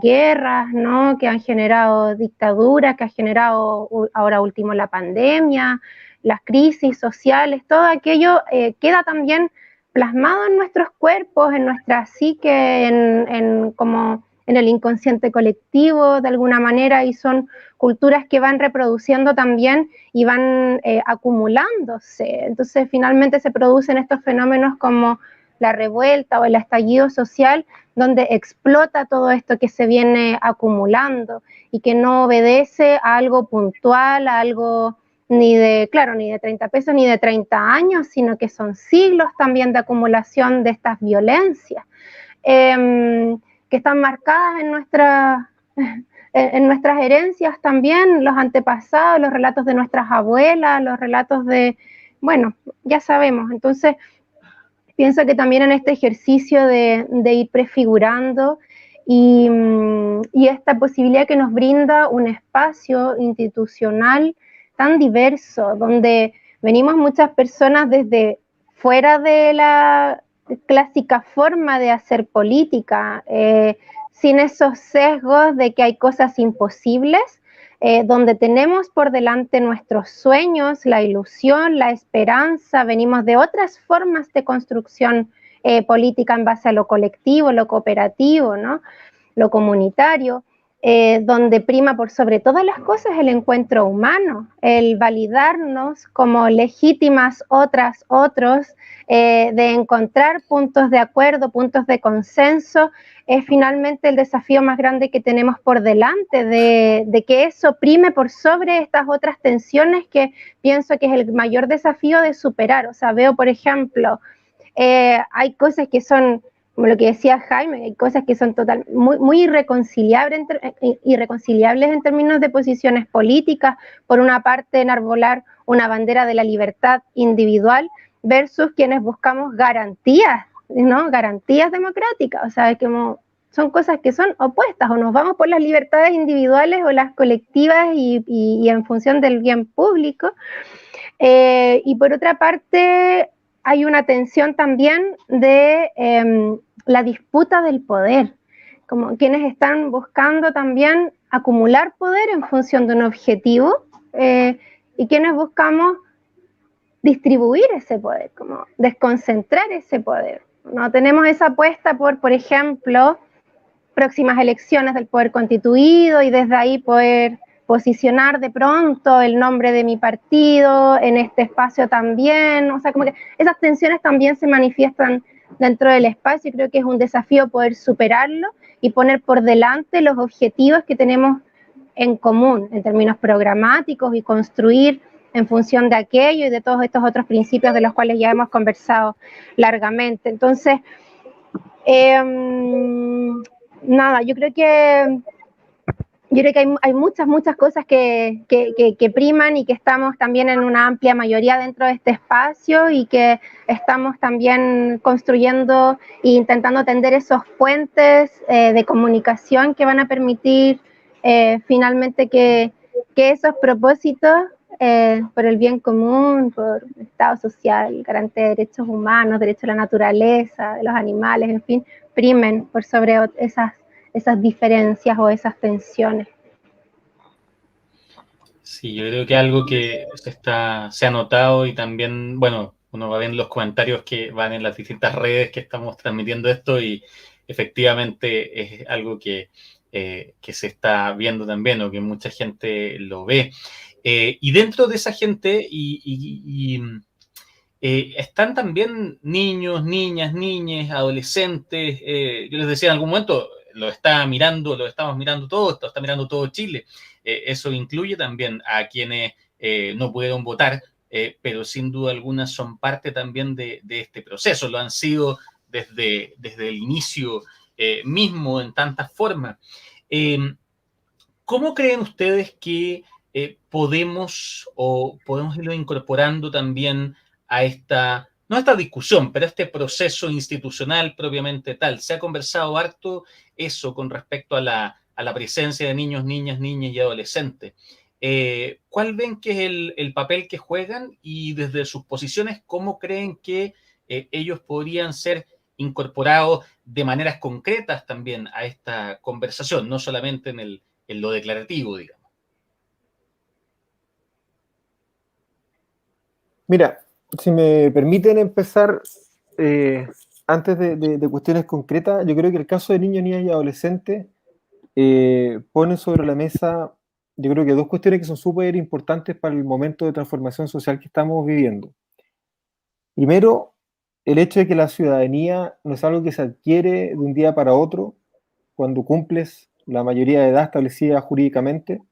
guerras, ¿no? Que han generado dictaduras, que ha generado ahora último la pandemia, las crisis sociales, todo aquello queda también plasmado en nuestros cuerpos, en nuestra psique, como en el inconsciente colectivo de alguna manera, y son culturas que van reproduciendo también y van acumulándose. Entonces finalmente se producen estos fenómenos como la revuelta o el estallido social, donde explota todo esto que se viene acumulando y que no obedece a algo puntual, a algo ni de 30 pesos ni de 30 años, sino que son siglos también de acumulación de estas violencias, que están marcadas en nuestras herencias también, los antepasados, los relatos de nuestras abuelas, los relatos de, bueno, ya sabemos. Entonces, pienso que también en este ejercicio de ir prefigurando y esta posibilidad que nos brinda un espacio institucional tan diverso, donde venimos muchas personas desde fuera de la clásica forma de hacer política, sin esos sesgos de que hay cosas imposibles, donde tenemos por delante nuestros sueños, la ilusión, la esperanza, venimos de otras formas de construcción política en base a lo colectivo, lo cooperativo, ¿no? Lo comunitario, donde prima por sobre todas las cosas el encuentro humano, el validarnos como legítimas otros, de encontrar puntos de acuerdo, puntos de consenso, es finalmente el desafío más grande que tenemos por delante, de que eso prime por sobre estas otras tensiones que pienso que es el mayor desafío de superar. O sea, veo, por ejemplo, hay cosas que son, como lo que decía Jaime, hay cosas que son muy irreconciliables en términos de posiciones políticas. Por una parte, enarbolar una bandera de la libertad individual versus quienes buscamos garantías, ¿no? Garantías democráticas. O sea, como son cosas que son opuestas, o nos vamos por las libertades individuales o las colectivas y en función del bien público. Y por otra parte, hay una tensión también de la disputa del poder, como quienes están buscando también acumular poder en función de un objetivo, y quienes buscamos distribuir ese poder, como desconcentrar ese poder. No tenemos esa apuesta por ejemplo, próximas elecciones del poder constituido y desde ahí poder posicionar de pronto el nombre de mi partido en este espacio también. O sea, como que esas tensiones también se manifiestan dentro del espacio y creo que es un desafío poder superarlo y poner por delante los objetivos que tenemos en común en términos programáticos y construir en función de aquello y de todos estos otros principios de los cuales ya hemos conversado largamente. Entonces, nada, yo creo que hay muchas cosas que priman y que estamos también en una amplia mayoría dentro de este espacio y que estamos también construyendo e intentando tender esos puentes de comunicación que van a permitir finalmente que esos propósitos por el bien común, por el Estado social, garante de derechos humanos, derechos a la naturaleza, de los animales, en fin, primen por sobre esas diferencias o esas tensiones. Sí, yo creo que algo que se ha notado y también, bueno, uno va viendo los comentarios que van en las distintas redes que estamos transmitiendo esto y efectivamente es algo que se está viendo también o que mucha gente lo ve. Y dentro de esa gente están también niños, niñas, adolescentes. Yo les decía en algún momento, lo estamos mirando todos, lo está mirando todo Chile. Eso incluye también a quienes no pudieron votar, pero sin duda alguna son parte también de este proceso. Lo han sido desde el inicio mismo en tantas formas. ¿Cómo creen ustedes que podemos irlo incorporando también a no a esta discusión, pero a este proceso institucional propiamente tal? Se ha conversado harto eso con respecto a la presencia de niños, niñas y adolescentes. ¿Cuál ven que es el papel que juegan y desde sus posiciones, cómo creen que ellos podrían ser incorporados de maneras concretas también a esta conversación, no solamente en lo declarativo, digamos? Mira, si me permiten empezar, antes de cuestiones concretas, yo creo que el caso de niños, niñas y adolescentes pone sobre la mesa, yo creo que dos cuestiones que son súper importantes para el momento de transformación social que estamos viviendo. Primero, el hecho de que la ciudadanía no es algo que se adquiere de un día para otro, cuando cumples la mayoría de edad establecida jurídicamente,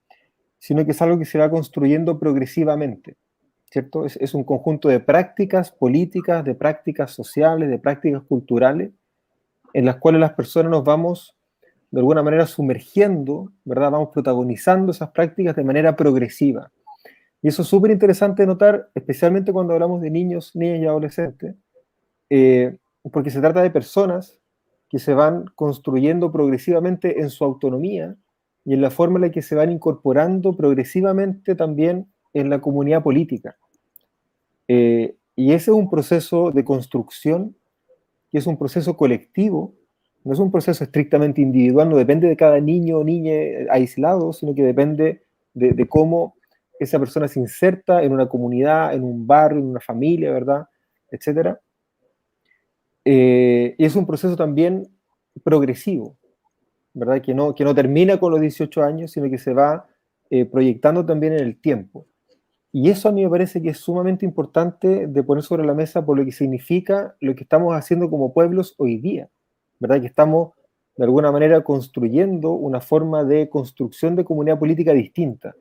sino que es algo que se va construyendo progresivamente, ¿cierto? Es un conjunto de prácticas políticas, de prácticas sociales, de prácticas culturales, en las cuales las personas nos vamos de alguna manera sumergiendo, ¿verdad? Vamos protagonizando esas prácticas de manera progresiva. Y eso es súper interesante de notar, especialmente cuando hablamos de niños, niñas y adolescentes, porque se trata de personas que se van construyendo progresivamente en su autonomía y en la forma en la que se van incorporando progresivamente también en la comunidad política. Y ese es un proceso de construcción, que es un proceso colectivo, no es un proceso estrictamente individual, no depende de cada niño o niña aislado, sino que depende de cómo esa persona se inserta en una comunidad, en un barrio, en una familia, ¿verdad? Etcétera. Y es un proceso también progresivo, ¿verdad? Que no termina con los 18 años, sino que se va proyectando también en el tiempo. Y eso a mí me parece que es sumamente importante de poner sobre la mesa por lo que significa lo que estamos haciendo como pueblos hoy día, ¿verdad? Que estamos de alguna manera construyendo una forma de construcción de comunidad política distinta,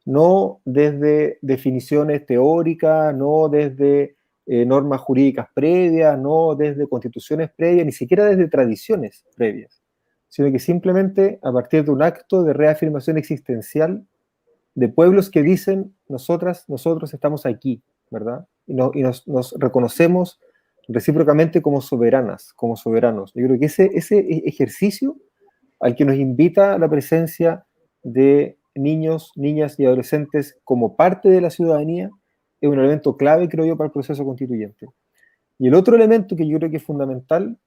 no desde definiciones teóricas, no desde normas jurídicas previas, no desde constituciones previas, ni siquiera desde tradiciones previas, sino que simplemente a partir de un acto de reafirmación existencial de pueblos que dicen, nosotros estamos aquí, ¿verdad? Y nos reconocemos recíprocamente como soberanas, como soberanos. Yo creo que ese ejercicio al que nos invita la presencia de niños, niñas y adolescentes como parte de la ciudadanía es un elemento clave, creo yo, para el proceso constituyente. Y el otro elemento que yo creo que es fundamental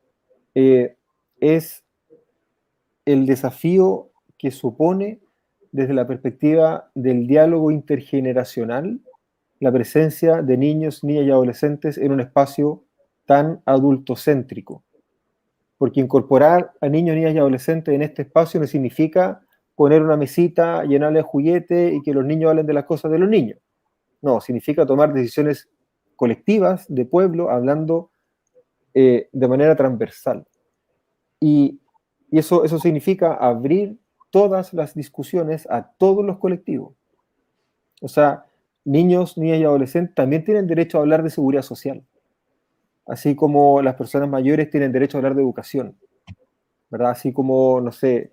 es el desafío que supone desde la perspectiva del diálogo intergeneracional la presencia de niños, niñas y adolescentes en un espacio tan adultocéntrico. Porque incorporar a niños, niñas y adolescentes en este espacio no significa poner una mesita, llenarle de juguete y que los niños hablen de las cosas de los niños. No, significa tomar decisiones colectivas de pueblo, hablando de manera transversal. Y eso significa abrir todas las discusiones a todos los colectivos. O sea, niños, niñas y adolescentes también tienen derecho a hablar de seguridad social, así como las personas mayores tienen derecho a hablar de educación, ¿verdad? Así como, no sé,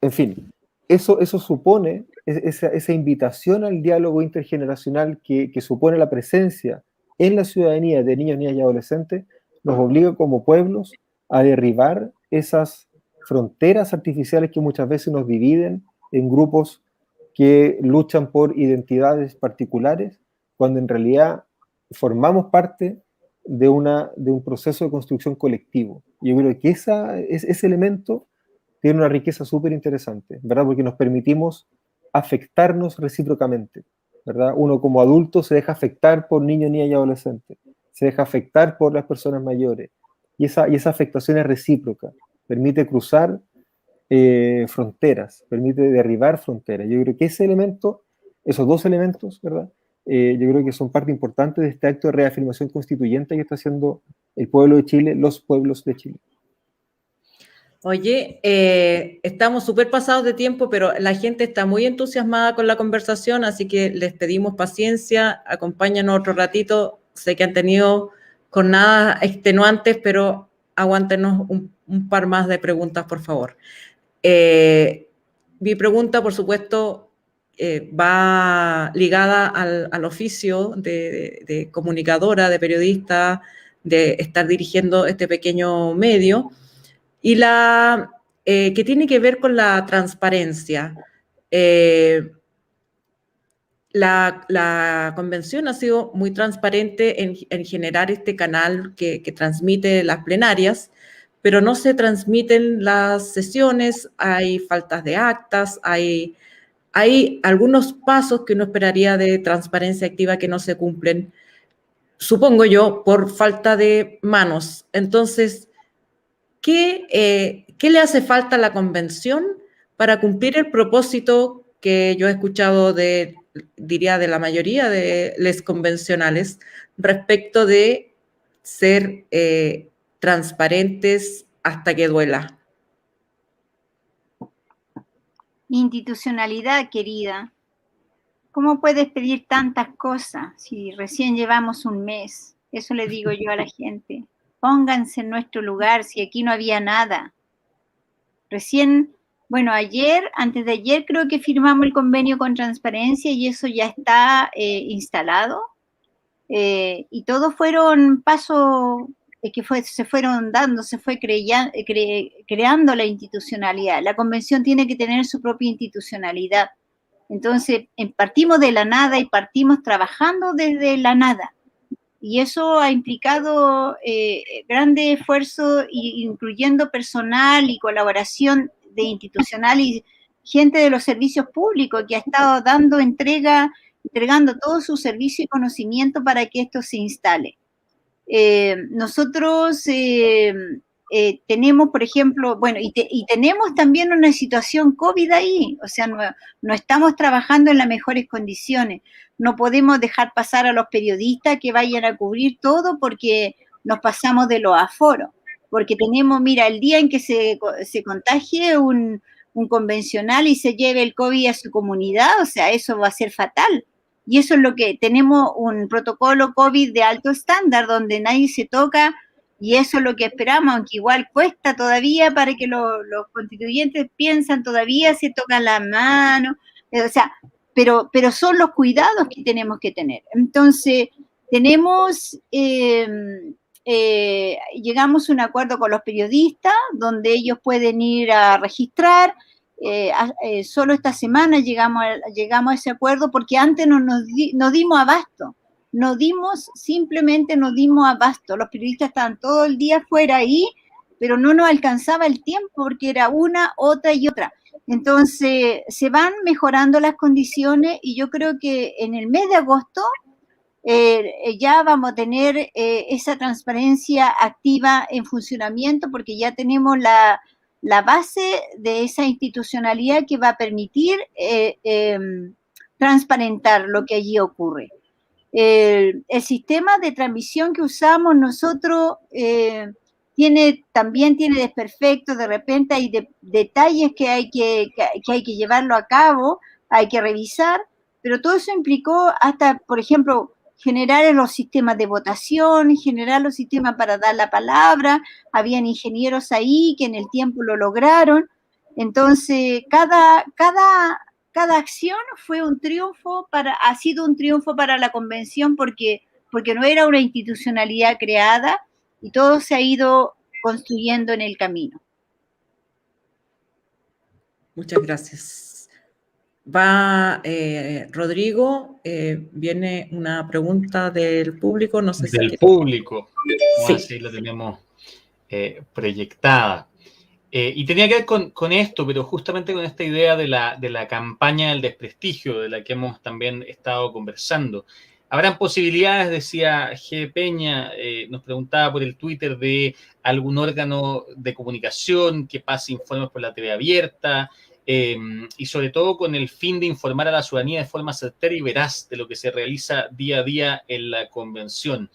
en fin, eso supone, esa invitación al diálogo intergeneracional que supone la presencia en la ciudadanía de niños, niñas y adolescentes, nos obliga como pueblos a derribar esas fronteras artificiales que muchas veces nos dividen en grupos que luchan por identidades particulares, cuando en realidad formamos parte de un proceso de construcción colectivo. Y yo creo que ese elemento tiene una riqueza súper interesante, ¿verdad? Porque nos permitimos afectarnos recíprocamente, ¿verdad? Uno como adulto se deja afectar por niños, niñas y adolescentes, se deja afectar por las personas mayores, y esa afectación es recíproca, permite cruzar fronteras, permite derribar fronteras. Yo creo que esos dos elementos, ¿verdad? Yo creo que son parte importante de este acto de reafirmación constituyente que está haciendo el pueblo de Chile, los pueblos de Chile. Oye, estamos súper pasados de tiempo, pero la gente está muy entusiasmada con la conversación, así que les pedimos paciencia, acompáñanos otro ratito. Sé que han tenido jornadas extenuantes, pero aguántenos un par más de preguntas, por favor. Mi pregunta, por supuesto, va ligada al oficio de comunicadora, de periodista, de estar dirigiendo este pequeño medio, y que tiene que ver con la transparencia. La convención ha sido muy transparente en generar este canal que transmite las plenarias, pero no se transmiten las sesiones, hay faltas de actas, hay algunos pasos que uno esperaría de transparencia activa que no se cumplen, supongo yo, por falta de manos. Entonces, ¿qué le hace falta a la convención para cumplir el propósito que yo he escuchado diría de la mayoría de los convencionales respecto de ser transparentes hasta que duela? Institucionalidad, querida. ¿Cómo puedes pedir tantas cosas si recién llevamos un mes? Eso le digo yo a la gente. Pónganse en nuestro lugar si aquí no había nada. Recién, bueno, antes de ayer creo que firmamos el convenio con Transparencia y eso ya está instalado. Y todos fueron pasos se fueron dando, se fue creando la institucionalidad. La convención tiene que tener su propia institucionalidad. Entonces, partimos de la nada y partimos trabajando desde la nada. Y eso ha implicado grande esfuerzo, incluyendo personal y colaboración de institucional y gente de los servicios públicos que ha estado entregando todo su servicio y conocimiento para que esto se instale. Nosotros tenemos, por ejemplo, bueno, y tenemos también una situación COVID ahí, o sea, no estamos trabajando en las mejores condiciones. No podemos dejar pasar a los periodistas que vayan a cubrir todo porque nos pasamos de los aforos. Porque tenemos, mira, el día en que se contagie un convencional y se lleve el COVID a su comunidad, o sea, eso va a ser fatal. Y eso es lo que tenemos, un protocolo COVID de alto estándar donde nadie se toca, y eso es lo que esperamos, aunque igual cuesta todavía para que los constituyentes piensan, todavía se tocan la mano, o sea, pero son los cuidados que tenemos que tener. Entonces, llegamos a un acuerdo con los periodistas donde ellos pueden ir a registrar. Solo esta semana llegamos a ese acuerdo porque antes no dimos abasto, simplemente no dimos abasto. Los periodistas estaban todo el día fuera ahí, pero no nos alcanzaba el tiempo porque era una, otra y otra. Entonces se van mejorando las condiciones y yo creo que en el mes de agosto ya vamos a tener esa transparencia activa en funcionamiento porque ya tenemos la base de esa institucionalidad que va a permitir transparentar lo que allí ocurre. El sistema de transmisión que usamos nosotros también tiene desperfectos, de repente hay detalles que hay que llevarlo a cabo, hay que revisar, pero todo eso implicó hasta, por ejemplo, generar los sistemas de votación, generar los sistemas para dar la palabra. Habían ingenieros ahí que en el tiempo lo lograron. Entonces, cada acción ha sido un triunfo para la convención porque no era una institucionalidad creada y todo se ha ido construyendo en el camino. Muchas gracias. Rodrigo, viene una pregunta del público, no sé si... Del público, sí. Así la tenemos proyectada. Y tenía que ver con esto, pero justamente con esta idea de la campaña del desprestigio, de la que hemos también estado conversando. ¿Habrán posibilidades, decía G. Peña, nos preguntaba por el Twitter, de algún órgano de comunicación que pase informes por la TV abierta, y sobre todo con el fin de informar a la ciudadanía de forma certera y veraz de lo que se realiza día a día en la convención?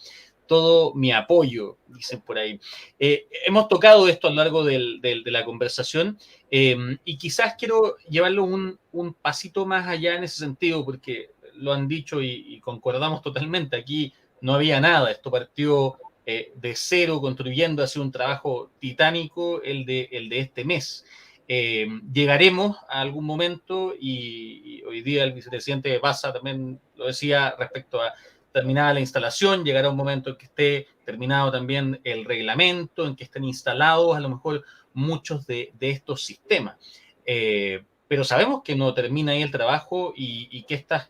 Todo mi apoyo, dicen por ahí. Hemos tocado esto a lo largo de la conversación, y quizás quiero llevarlo un pasito más allá en ese sentido, porque lo han dicho y concordamos totalmente. Aquí no había nada, esto partió de cero, contribuyendo a hacer un trabajo titánico el de este mes. Llegaremos a algún momento, y hoy día el vicepresidente Baza también lo decía respecto a terminada la instalación, llegará un momento en que esté terminado también el reglamento, en que estén instalados a lo mejor muchos de estos sistemas. Pero sabemos que no termina ahí el trabajo y que estas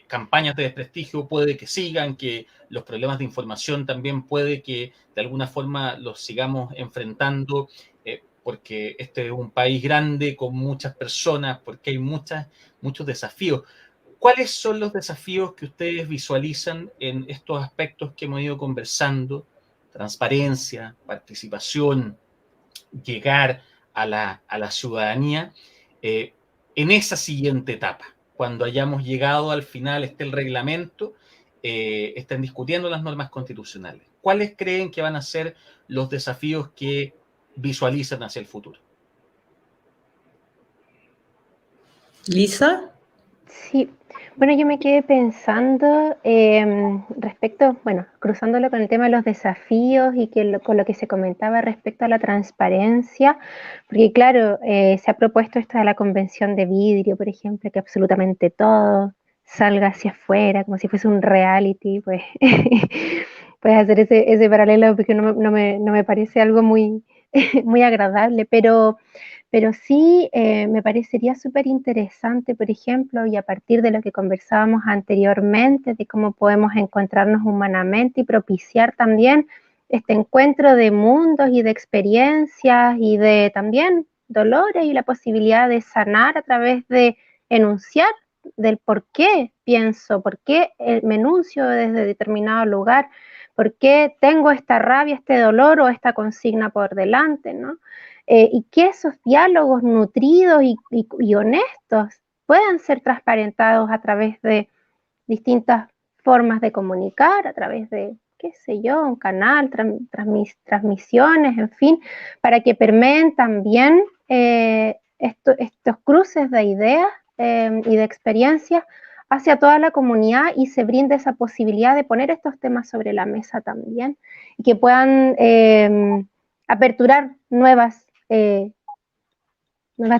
campañas de desprestigio puede que sigan, que los problemas de información también puede que de alguna forma los sigamos enfrentando, porque este es un país grande con muchas personas, porque hay muchos desafíos. ¿Cuáles son los desafíos que ustedes visualizan en estos aspectos que hemos ido conversando? Transparencia, participación, llegar a la ciudadanía, en esa siguiente etapa, cuando hayamos llegado al final, esté el reglamento, estén discutiendo las normas constitucionales. ¿Cuáles creen que van a ser los desafíos que visualizan hacia el futuro? Lisa. Sí, Bueno, yo me quedé pensando respecto, bueno, cruzándolo con el tema de los desafíos y con lo que se comentaba respecto a la transparencia, porque claro, se ha propuesto esto de la convención de vidrio, por ejemplo, que absolutamente todo salga hacia afuera, como si fuese un reality, pues puedes hacer ese paralelo porque no me parece algo muy, muy agradable, pero sí me parecería súper interesante, por ejemplo, y a partir de lo que conversábamos anteriormente, de cómo podemos encontrarnos humanamente y propiciar también este encuentro de mundos y de experiencias y de también dolores y la posibilidad de sanar a través de enunciar del por qué pienso, por qué me enuncio desde determinado lugar, por qué tengo esta rabia, este dolor o esta consigna por delante, ¿no? Y que esos diálogos nutridos y honestos puedan ser transparentados a través de distintas formas de comunicar, a través de, qué sé yo, un canal, transmisiones, en fin, para que permeen también estos cruces de ideas y de experiencias hacia toda la comunidad y se brinde esa posibilidad de poner estos temas sobre la mesa también y que puedan aperturar nuevas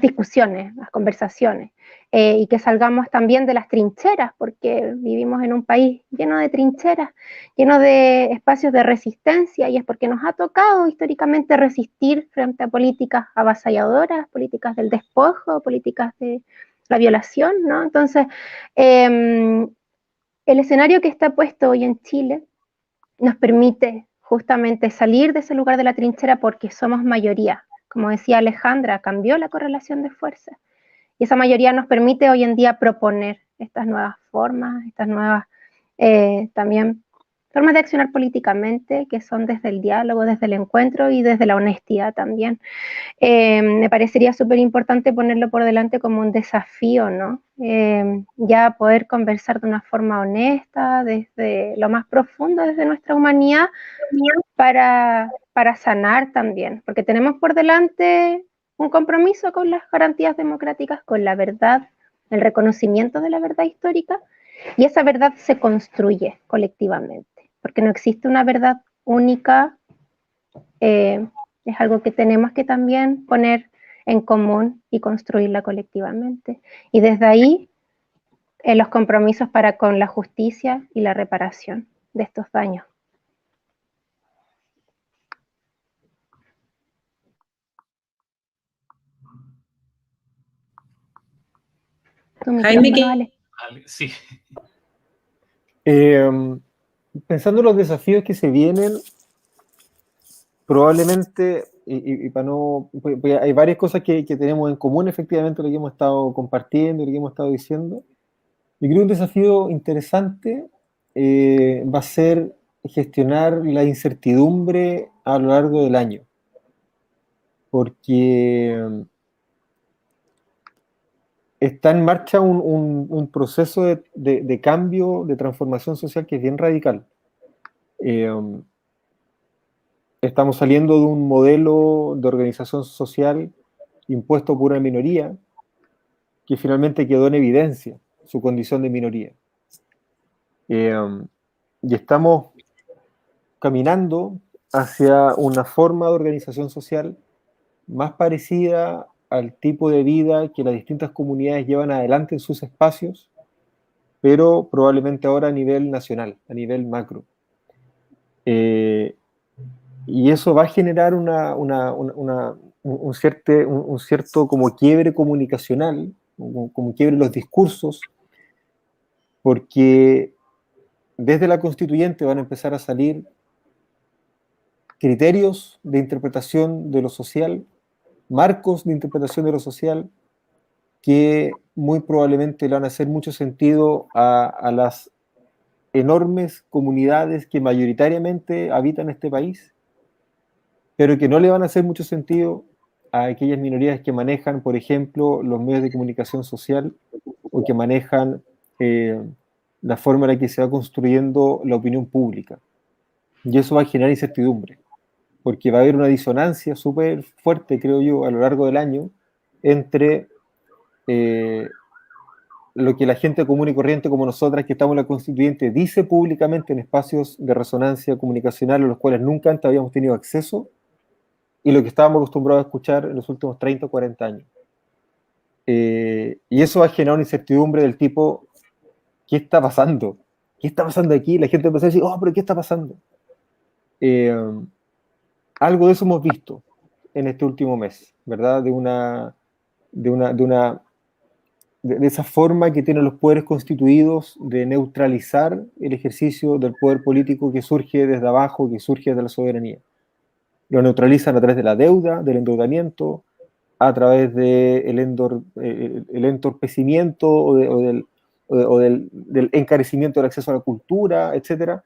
discusiones, las conversaciones, y que salgamos también de las trincheras, porque vivimos en un país lleno de trincheras, lleno de espacios de resistencia, y es porque nos ha tocado históricamente resistir frente a políticas avasalladoras, políticas del despojo, políticas de la violación, ¿no? Entonces, el escenario que está puesto hoy en Chile nos permite justamente salir de ese lugar de la trinchera porque somos mayoría. Como decía Alejandra, cambió la correlación de fuerzas. Y esa mayoría nos permite hoy en día proponer estas nuevas formas, estas nuevas también formas de accionar políticamente, que son desde el diálogo, desde el encuentro y desde la honestidad también. Me parecería súper importante ponerlo por delante como un desafío, ¿no? Ya poder conversar de una forma honesta, desde lo más profundo, desde nuestra humanidad, para sanar también, porque tenemos por delante un compromiso con las garantías democráticas, con la verdad, el reconocimiento de la verdad histórica, y esa verdad se construye colectivamente, porque no existe una verdad única. Es algo que tenemos que también poner en común y construirla colectivamente. Y desde ahí, los compromisos para con la justicia y la reparación de estos daños. Jaime, Vale. Sí. Pensando en los desafíos que se vienen, probablemente, para no, pues hay varias cosas que tenemos en común, efectivamente, lo que hemos estado compartiendo, lo que hemos estado diciendo. Yo creo que un desafío interesante va a ser gestionar la incertidumbre a lo largo del año, porque está en marcha un proceso de cambio, de transformación social que es bien radical. Estamos saliendo de un modelo de organización social impuesto por una minoría que finalmente quedó en evidencia su condición de minoría. Y estamos caminando hacia una forma de organización social más parecida al tipo de vida que las distintas comunidades llevan adelante en sus espacios, pero probablemente ahora a nivel nacional, a nivel macro. Y eso va a generar un cierto como quiebre comunicacional, como quiebre en los discursos, porque desde la constituyente van a empezar a salir criterios de interpretación de lo social, marcos de interpretación de lo social, que muy probablemente le van a hacer mucho sentido a las enormes comunidades que mayoritariamente habitan este país, pero que no le van a hacer mucho sentido a aquellas minorías que manejan, por ejemplo, los medios de comunicación social o que manejan la forma en la que se va construyendo la opinión pública. Y eso va a generar incertidumbre, porque va a haber una disonancia súper fuerte, creo yo, a lo largo del año, entre lo que la gente común y corriente como nosotras que estamos en la constituyente dice públicamente en espacios de resonancia comunicacional a los cuales nunca antes habíamos tenido acceso, y lo que estábamos acostumbrados a escuchar en los últimos 30 o 40 años. Y eso va a generar una incertidumbre del tipo, ¿qué está pasando? ¿Qué está pasando aquí? La gente empezó a decir, oh, pero ¿qué está pasando? Algo de eso hemos visto en este último mes, ¿verdad? De esa forma que tienen los poderes constituidos de neutralizar el ejercicio del poder político que surge desde abajo, que surge de la soberanía. Lo neutralizan a través de la deuda, del endeudamiento, a través del entorpecimiento o del encarecimiento del acceso a la cultura, etc.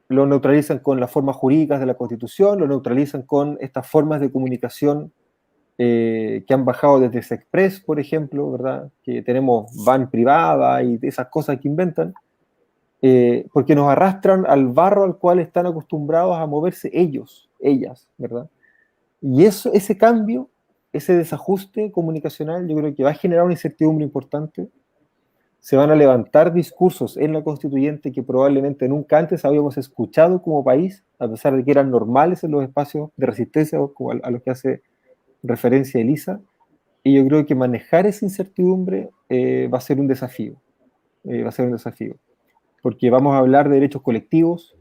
Lo neutralizan con las formas jurídicas de la Constitución, lo neutralizan con estas formas de comunicación que han bajado desde Sexpress, por ejemplo, ¿verdad? Que tenemos van privada y esas cosas que inventan, porque nos arrastran al barro al cual están acostumbrados a moverse ellos, ellas, ¿verdad? Y ese cambio, ese desajuste comunicacional, yo creo que va a generar una incertidumbre importante. Se van a levantar discursos en la constituyente que probablemente nunca antes habíamos escuchado como país, a pesar de que eran normales en los espacios de resistencia a los que hace referencia Elisa, y yo creo que manejar esa incertidumbre va a ser un desafío, porque vamos a hablar de derechos colectivos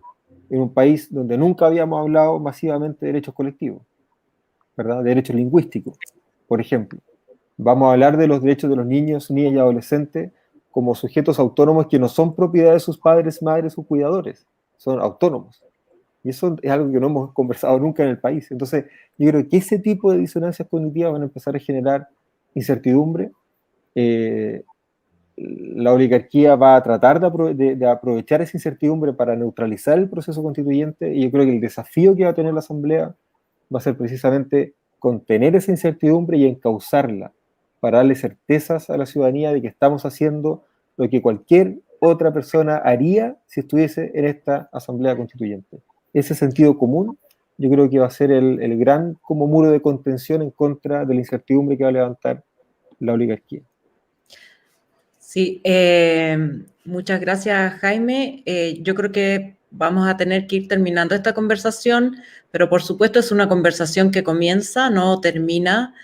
en un país donde nunca habíamos hablado masivamente de derechos colectivos, ¿verdad? De derechos lingüísticos, por ejemplo. Vamos a hablar de los derechos de los niños, niñas y adolescentes como sujetos autónomos que no son propiedad de sus padres, madres o cuidadores, son autónomos. Y eso es algo que no hemos conversado nunca en el país. Entonces, yo creo que ese tipo de disonancias cognitivas van a empezar a generar incertidumbre. La oligarquía va a tratar de aprovechar esa incertidumbre para neutralizar el proceso constituyente, y yo creo que el desafío que va a tener la Asamblea va a ser precisamente contener esa incertidumbre y encauzarla para darle certezas a la ciudadanía de que estamos haciendo lo que cualquier otra persona haría si estuviese en esta Asamblea Constituyente. Ese sentido común yo creo que va a ser el gran como muro de contención en contra de la incertidumbre que va a levantar la oligarquía. Sí, muchas gracias, Jaime. Yo creo que vamos a tener que ir terminando esta conversación, pero por supuesto es una conversación que comienza, no termina.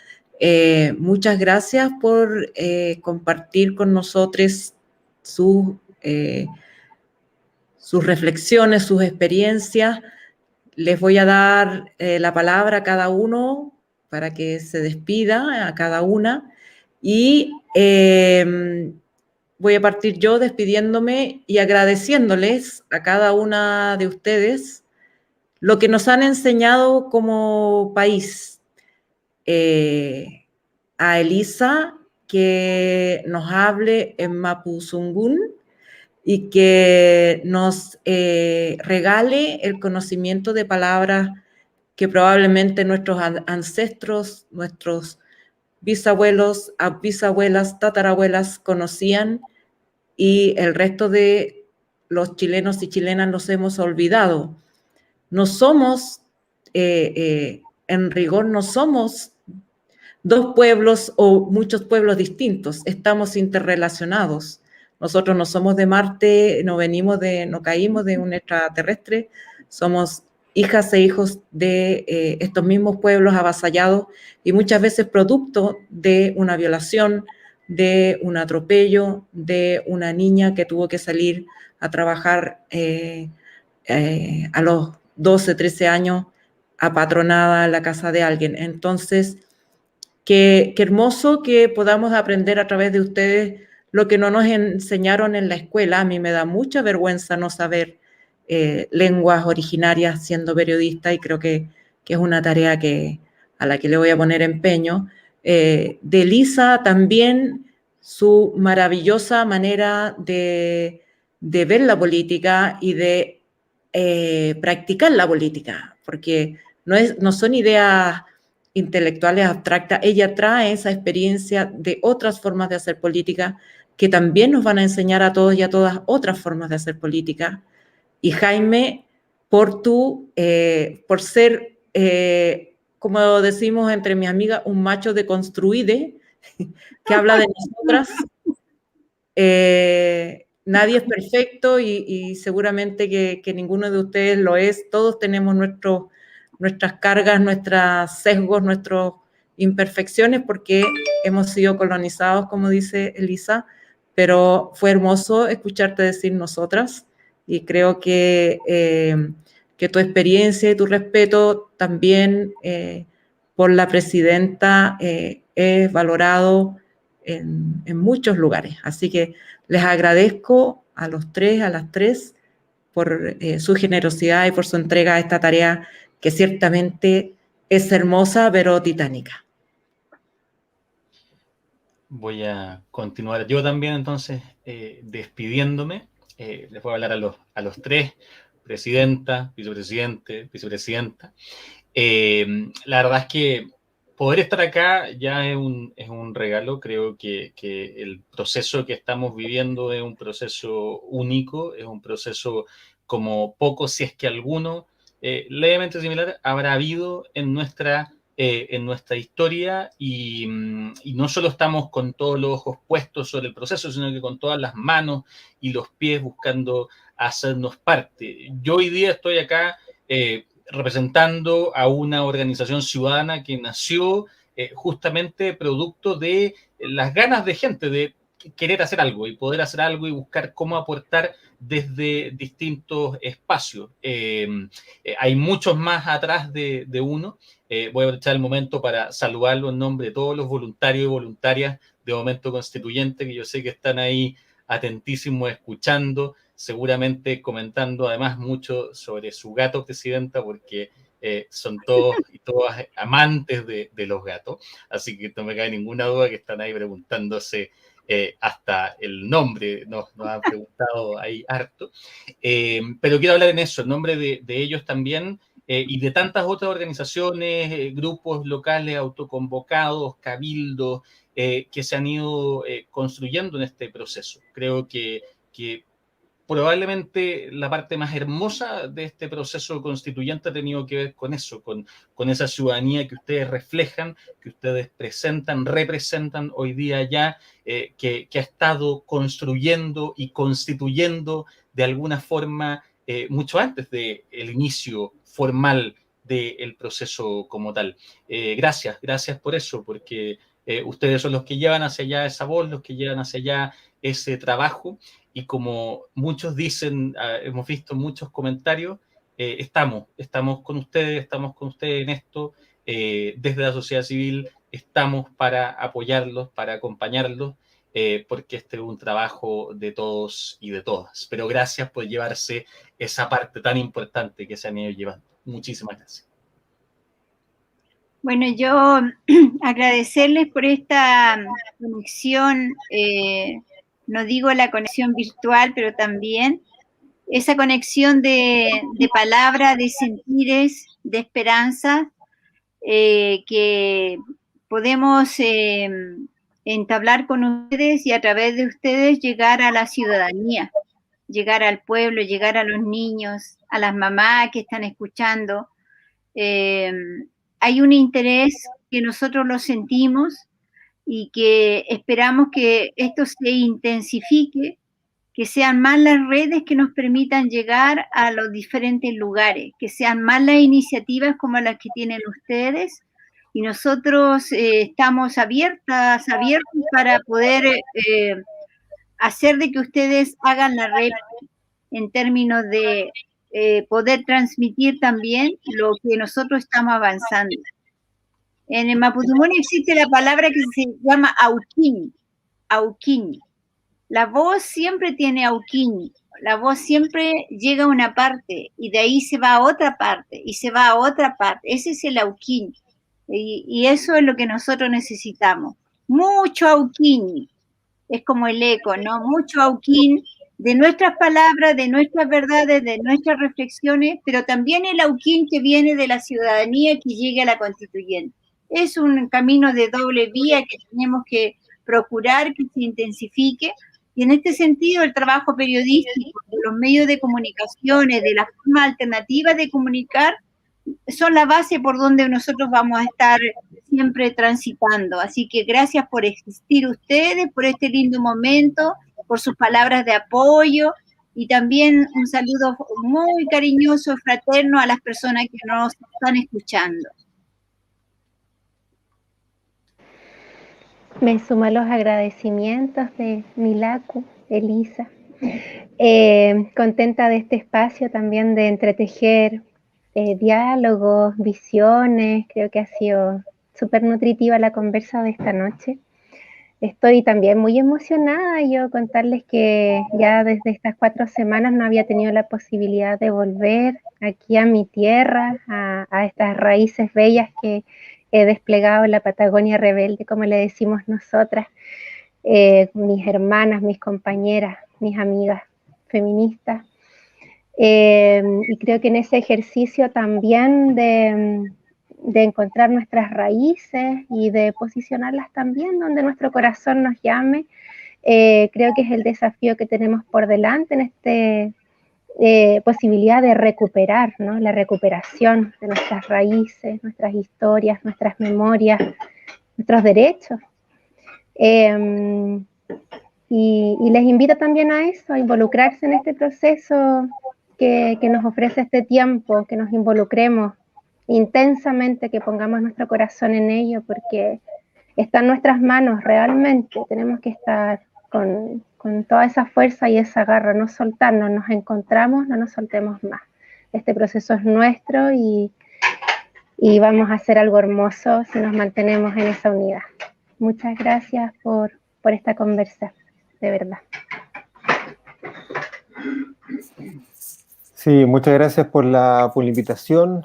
Muchas gracias por compartir con nosotros sus reflexiones, sus experiencias. Les voy a dar la palabra a cada uno para que se despida a cada una, y voy a partir yo despidiéndome y agradeciéndoles a cada una de ustedes lo que nos han enseñado como país. A Elisa, que nos hable en Mapuzungún y que nos regale el conocimiento de palabras que probablemente nuestros ancestros, nuestros bisabuelos, bisabuelas, tatarabuelas conocían, y el resto de los chilenos y chilenas nos hemos olvidado. No somos, en rigor, no somos dos pueblos o muchos pueblos distintos, estamos interrelacionados. Nosotros no somos de Marte, no caímos de un extraterrestre, somos hijas e hijos de estos mismos pueblos avasallados, y muchas veces producto de una violación, de un atropello, de una niña que tuvo que salir a trabajar a los 12, 13 años apatronada en la casa de alguien. Entonces, qué hermoso que podamos aprender a través de ustedes lo que no nos enseñaron en la escuela. A mí me da mucha vergüenza no saber lenguas originarias siendo periodista, y creo que es una tarea a la que le voy a poner empeño. De Elisa también, su maravillosa manera de ver la política y de practicar la política, porque no son ideas intelectuales abstractas. Ella trae esa experiencia de otras formas de hacer política que también nos van a enseñar a todos y a todas otras formas de hacer política. Y Jaime, por ser, como decimos entre mis amigas, un macho deconstruide, que habla de nosotras. Nadie es perfecto y seguramente que ninguno de ustedes lo es. Todos tenemos nuestras cargas, nuestros sesgos, nuestras imperfecciones, porque hemos sido colonizados, como dice Elisa, pero fue hermoso escucharte decir nosotras, y creo que tu experiencia y tu respeto también por la presidenta es valorado en muchos lugares. Así que les agradezco a los tres, a las tres, por su generosidad y por su entrega a esta tarea que ciertamente es hermosa, pero titánica. Voy a continuar yo también, entonces, despidiéndome. Les voy a hablar a los tres, presidenta, vicepresidente, vicepresidenta. La verdad es que poder estar acá ya es un regalo. Creo que el proceso que estamos viviendo es un proceso único, es un proceso como poco, si es que alguno, levemente similar, habrá habido en nuestra historia, y no solo estamos con todos los ojos puestos sobre el proceso, sino que con todas las manos y los pies buscando hacernos parte. Yo hoy día estoy acá representando a una organización ciudadana que nació justamente producto de las ganas de gente de querer hacer algo y poder hacer algo y buscar cómo aportar desde distintos espacios. Hay muchos más atrás de uno. Voy a aprovechar el momento para saludarlo en nombre de todos los voluntarios y voluntarias de Momento Constituyente, que yo sé que están ahí atentísimos, escuchando, seguramente comentando además mucho sobre su gato, presidenta, porque son todos y todas amantes de los gatos, así que no me cabe ninguna duda que están ahí preguntándose hasta el nombre, nos han preguntado ahí harto, pero quiero hablar en eso, en nombre de ellos también, y de tantas otras organizaciones, grupos locales autoconvocados, cabildos, que se han ido construyendo en este proceso. Creo que probablemente la parte más hermosa de este proceso constituyente ha tenido que ver con eso, con esa ciudadanía que ustedes reflejan, que ustedes presentan, representan hoy día ya, que ha estado construyendo y constituyendo de alguna forma mucho antes del inicio formal del proceso como tal. Gracias por eso, porque ustedes son los que llevan hacia allá esa voz, los que llevan hacia allá ese trabajo, y como muchos dicen, hemos visto muchos comentarios, estamos con ustedes en esto, desde la sociedad civil estamos para apoyarlos, para acompañarlos, porque este es un trabajo de todos y de todas. Pero gracias por llevarse esa parte tan importante que se han ido llevando. Muchísimas gracias. Bueno, yo agradecerles por esta conexión, no digo la conexión virtual, pero también esa conexión de palabra, de sentires, de esperanza, que podemos entablar con ustedes y a través de ustedes llegar a la ciudadanía, llegar al pueblo, llegar a los niños, a las mamás que están escuchando. Hay un interés que nosotros lo sentimos y que esperamos que esto se intensifique, que sean más las redes que nos permitan llegar a los diferentes lugares, que sean más las iniciativas como las que tienen ustedes, y nosotros estamos abiertos para poder hacer de que ustedes hagan la red en términos de poder transmitir también lo que nosotros estamos avanzando. En el Mapudungun existe la palabra que se llama auquín. La voz siempre tiene auquín, la voz siempre llega a una parte y de ahí se va a otra parte y se va a otra parte. Ese es el auquín y eso es lo que nosotros necesitamos. Mucho auquín, es como el eco, ¿no? Mucho auquín de nuestras palabras, de nuestras verdades, de nuestras reflexiones, pero también el auquín que viene de la ciudadanía que llegue a la constituyente. Es un camino de doble vía que tenemos que procurar que se intensifique, y en este sentido el trabajo periodístico, de los medios de comunicaciones, de las formas alternativas de comunicar, son la base por donde nosotros vamos a estar siempre transitando. Así que gracias por existir ustedes, por este lindo momento, por sus palabras de apoyo y también un saludo muy cariñoso, fraterno a las personas que nos están escuchando. Me sumo a los agradecimientos de Milaku, Elisa. Contenta de este espacio también de entretejer diálogos, visiones. Creo que ha sido súper nutritiva la conversa de esta noche. Estoy también muy emocionada. Yo contarles que ya desde estas 4 semanas no había tenido la posibilidad de volver aquí a mi tierra, a estas raíces bellas que he desplegado en la Patagonia rebelde, como le decimos nosotras, mis hermanas, mis compañeras, mis amigas feministas. Y creo que en ese ejercicio también de encontrar nuestras raíces y de posicionarlas también donde nuestro corazón nos llame, creo que es el desafío que tenemos por delante en esta posibilidad de recuperar, ¿no? La recuperación de nuestras raíces, nuestras historias, nuestras memorias, nuestros derechos. Y les invito también a eso, a involucrarse en este proceso que nos ofrece este tiempo, que nos involucremos intensamente, que pongamos nuestro corazón en ello, porque está en nuestras manos realmente. Tenemos que estar con toda esa fuerza y esa garra, no soltarnos, nos encontramos, no nos soltemos más. Este proceso es nuestro y vamos a hacer algo hermoso si nos mantenemos en esa unidad. Muchas gracias por esta conversa, de verdad. Sí, muchas gracias por la invitación,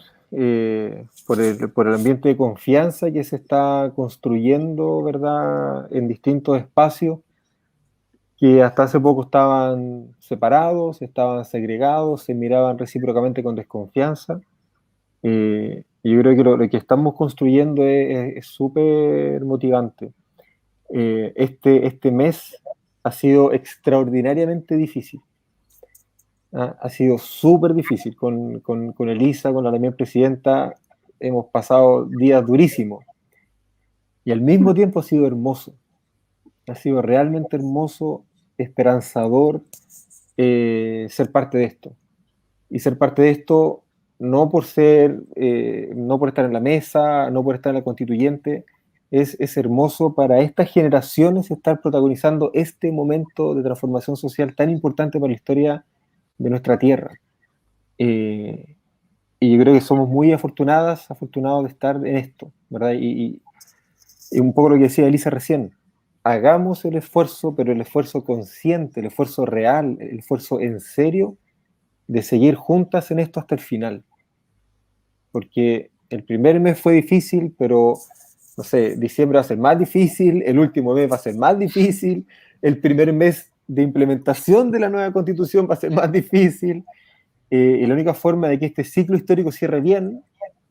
por el ambiente de confianza que se está construyendo, ¿verdad?, en distintos espacios que hasta hace poco estaban separados, estaban segregados, se miraban recíprocamente con desconfianza. Y yo creo que lo que estamos construyendo es súper motivante. Este mes ha sido extraordinariamente difícil. Ha sido súper difícil. Con Elisa, con la también presidenta, hemos pasado días durísimos. Y al mismo tiempo ha sido hermoso. Ha sido realmente hermoso, esperanzador ser parte de esto. Y ser parte de esto no por estar en la mesa, no por estar en la constituyente. Es hermoso para estas generaciones estar protagonizando este momento de transformación social tan importante para la historia de nuestra tierra. Y yo creo que somos muy afortunados de estar en esto, ¿verdad? Y un poco lo que decía Elisa recién, hagamos el esfuerzo, pero el esfuerzo consciente, el esfuerzo real, el esfuerzo en serio de seguir juntas en esto hasta el final. Porque el primer mes fue difícil, pero, no sé, diciembre va a ser más difícil, el último mes va a ser más difícil, el primer mes de implementación de la nueva constitución va a ser más difícil, y la única forma de que este ciclo histórico cierre bien,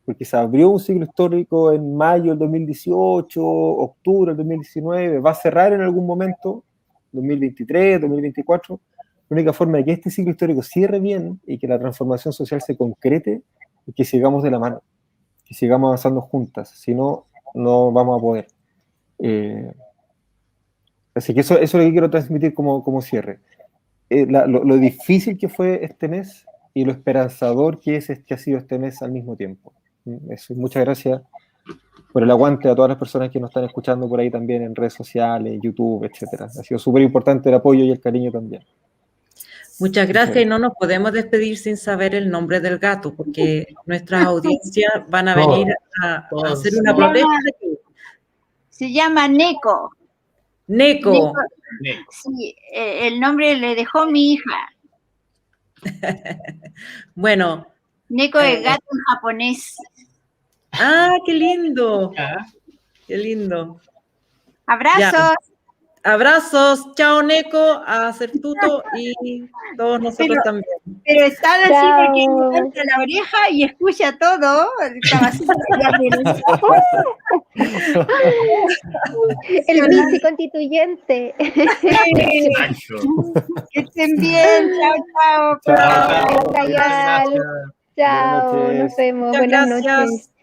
porque se abrió un ciclo histórico en mayo del 2018, octubre del 2019, va a cerrar en algún momento, 2023, 2024, la única forma de que este ciclo histórico cierre bien y que la transformación social se concrete es que sigamos de la mano, que sigamos avanzando juntas, si no, no vamos a poder. Así que eso es lo que quiero transmitir como cierre. Lo difícil que fue este mes y lo esperanzador que ha sido este mes al mismo tiempo. Eso, muchas gracias por el aguante a todas las personas que nos están escuchando por ahí también en redes sociales, YouTube, etcétera. Ha sido súper importante el apoyo y el cariño también. Muchas gracias, y no nos podemos despedir sin saber el nombre del gato, porque nuestras audiencias van a venir a hacer una protesta. Se llama Neko. Neko. Sí, el nombre le dejó mi hija. Bueno. Neko es gato en japonés. ¡Ah, qué lindo! ¡Qué lindo! ¡Abrazos! Ya. Abrazos, chao Neko, a Certuto y todos nosotros también. Pero están así porque levanta la oreja y escucha todo. El viceconstituyente. Que estén bien, chao, chao. Chao. Chao. Chao, Buenas nos noches. vemos. Muchas Buenas gracias. noches.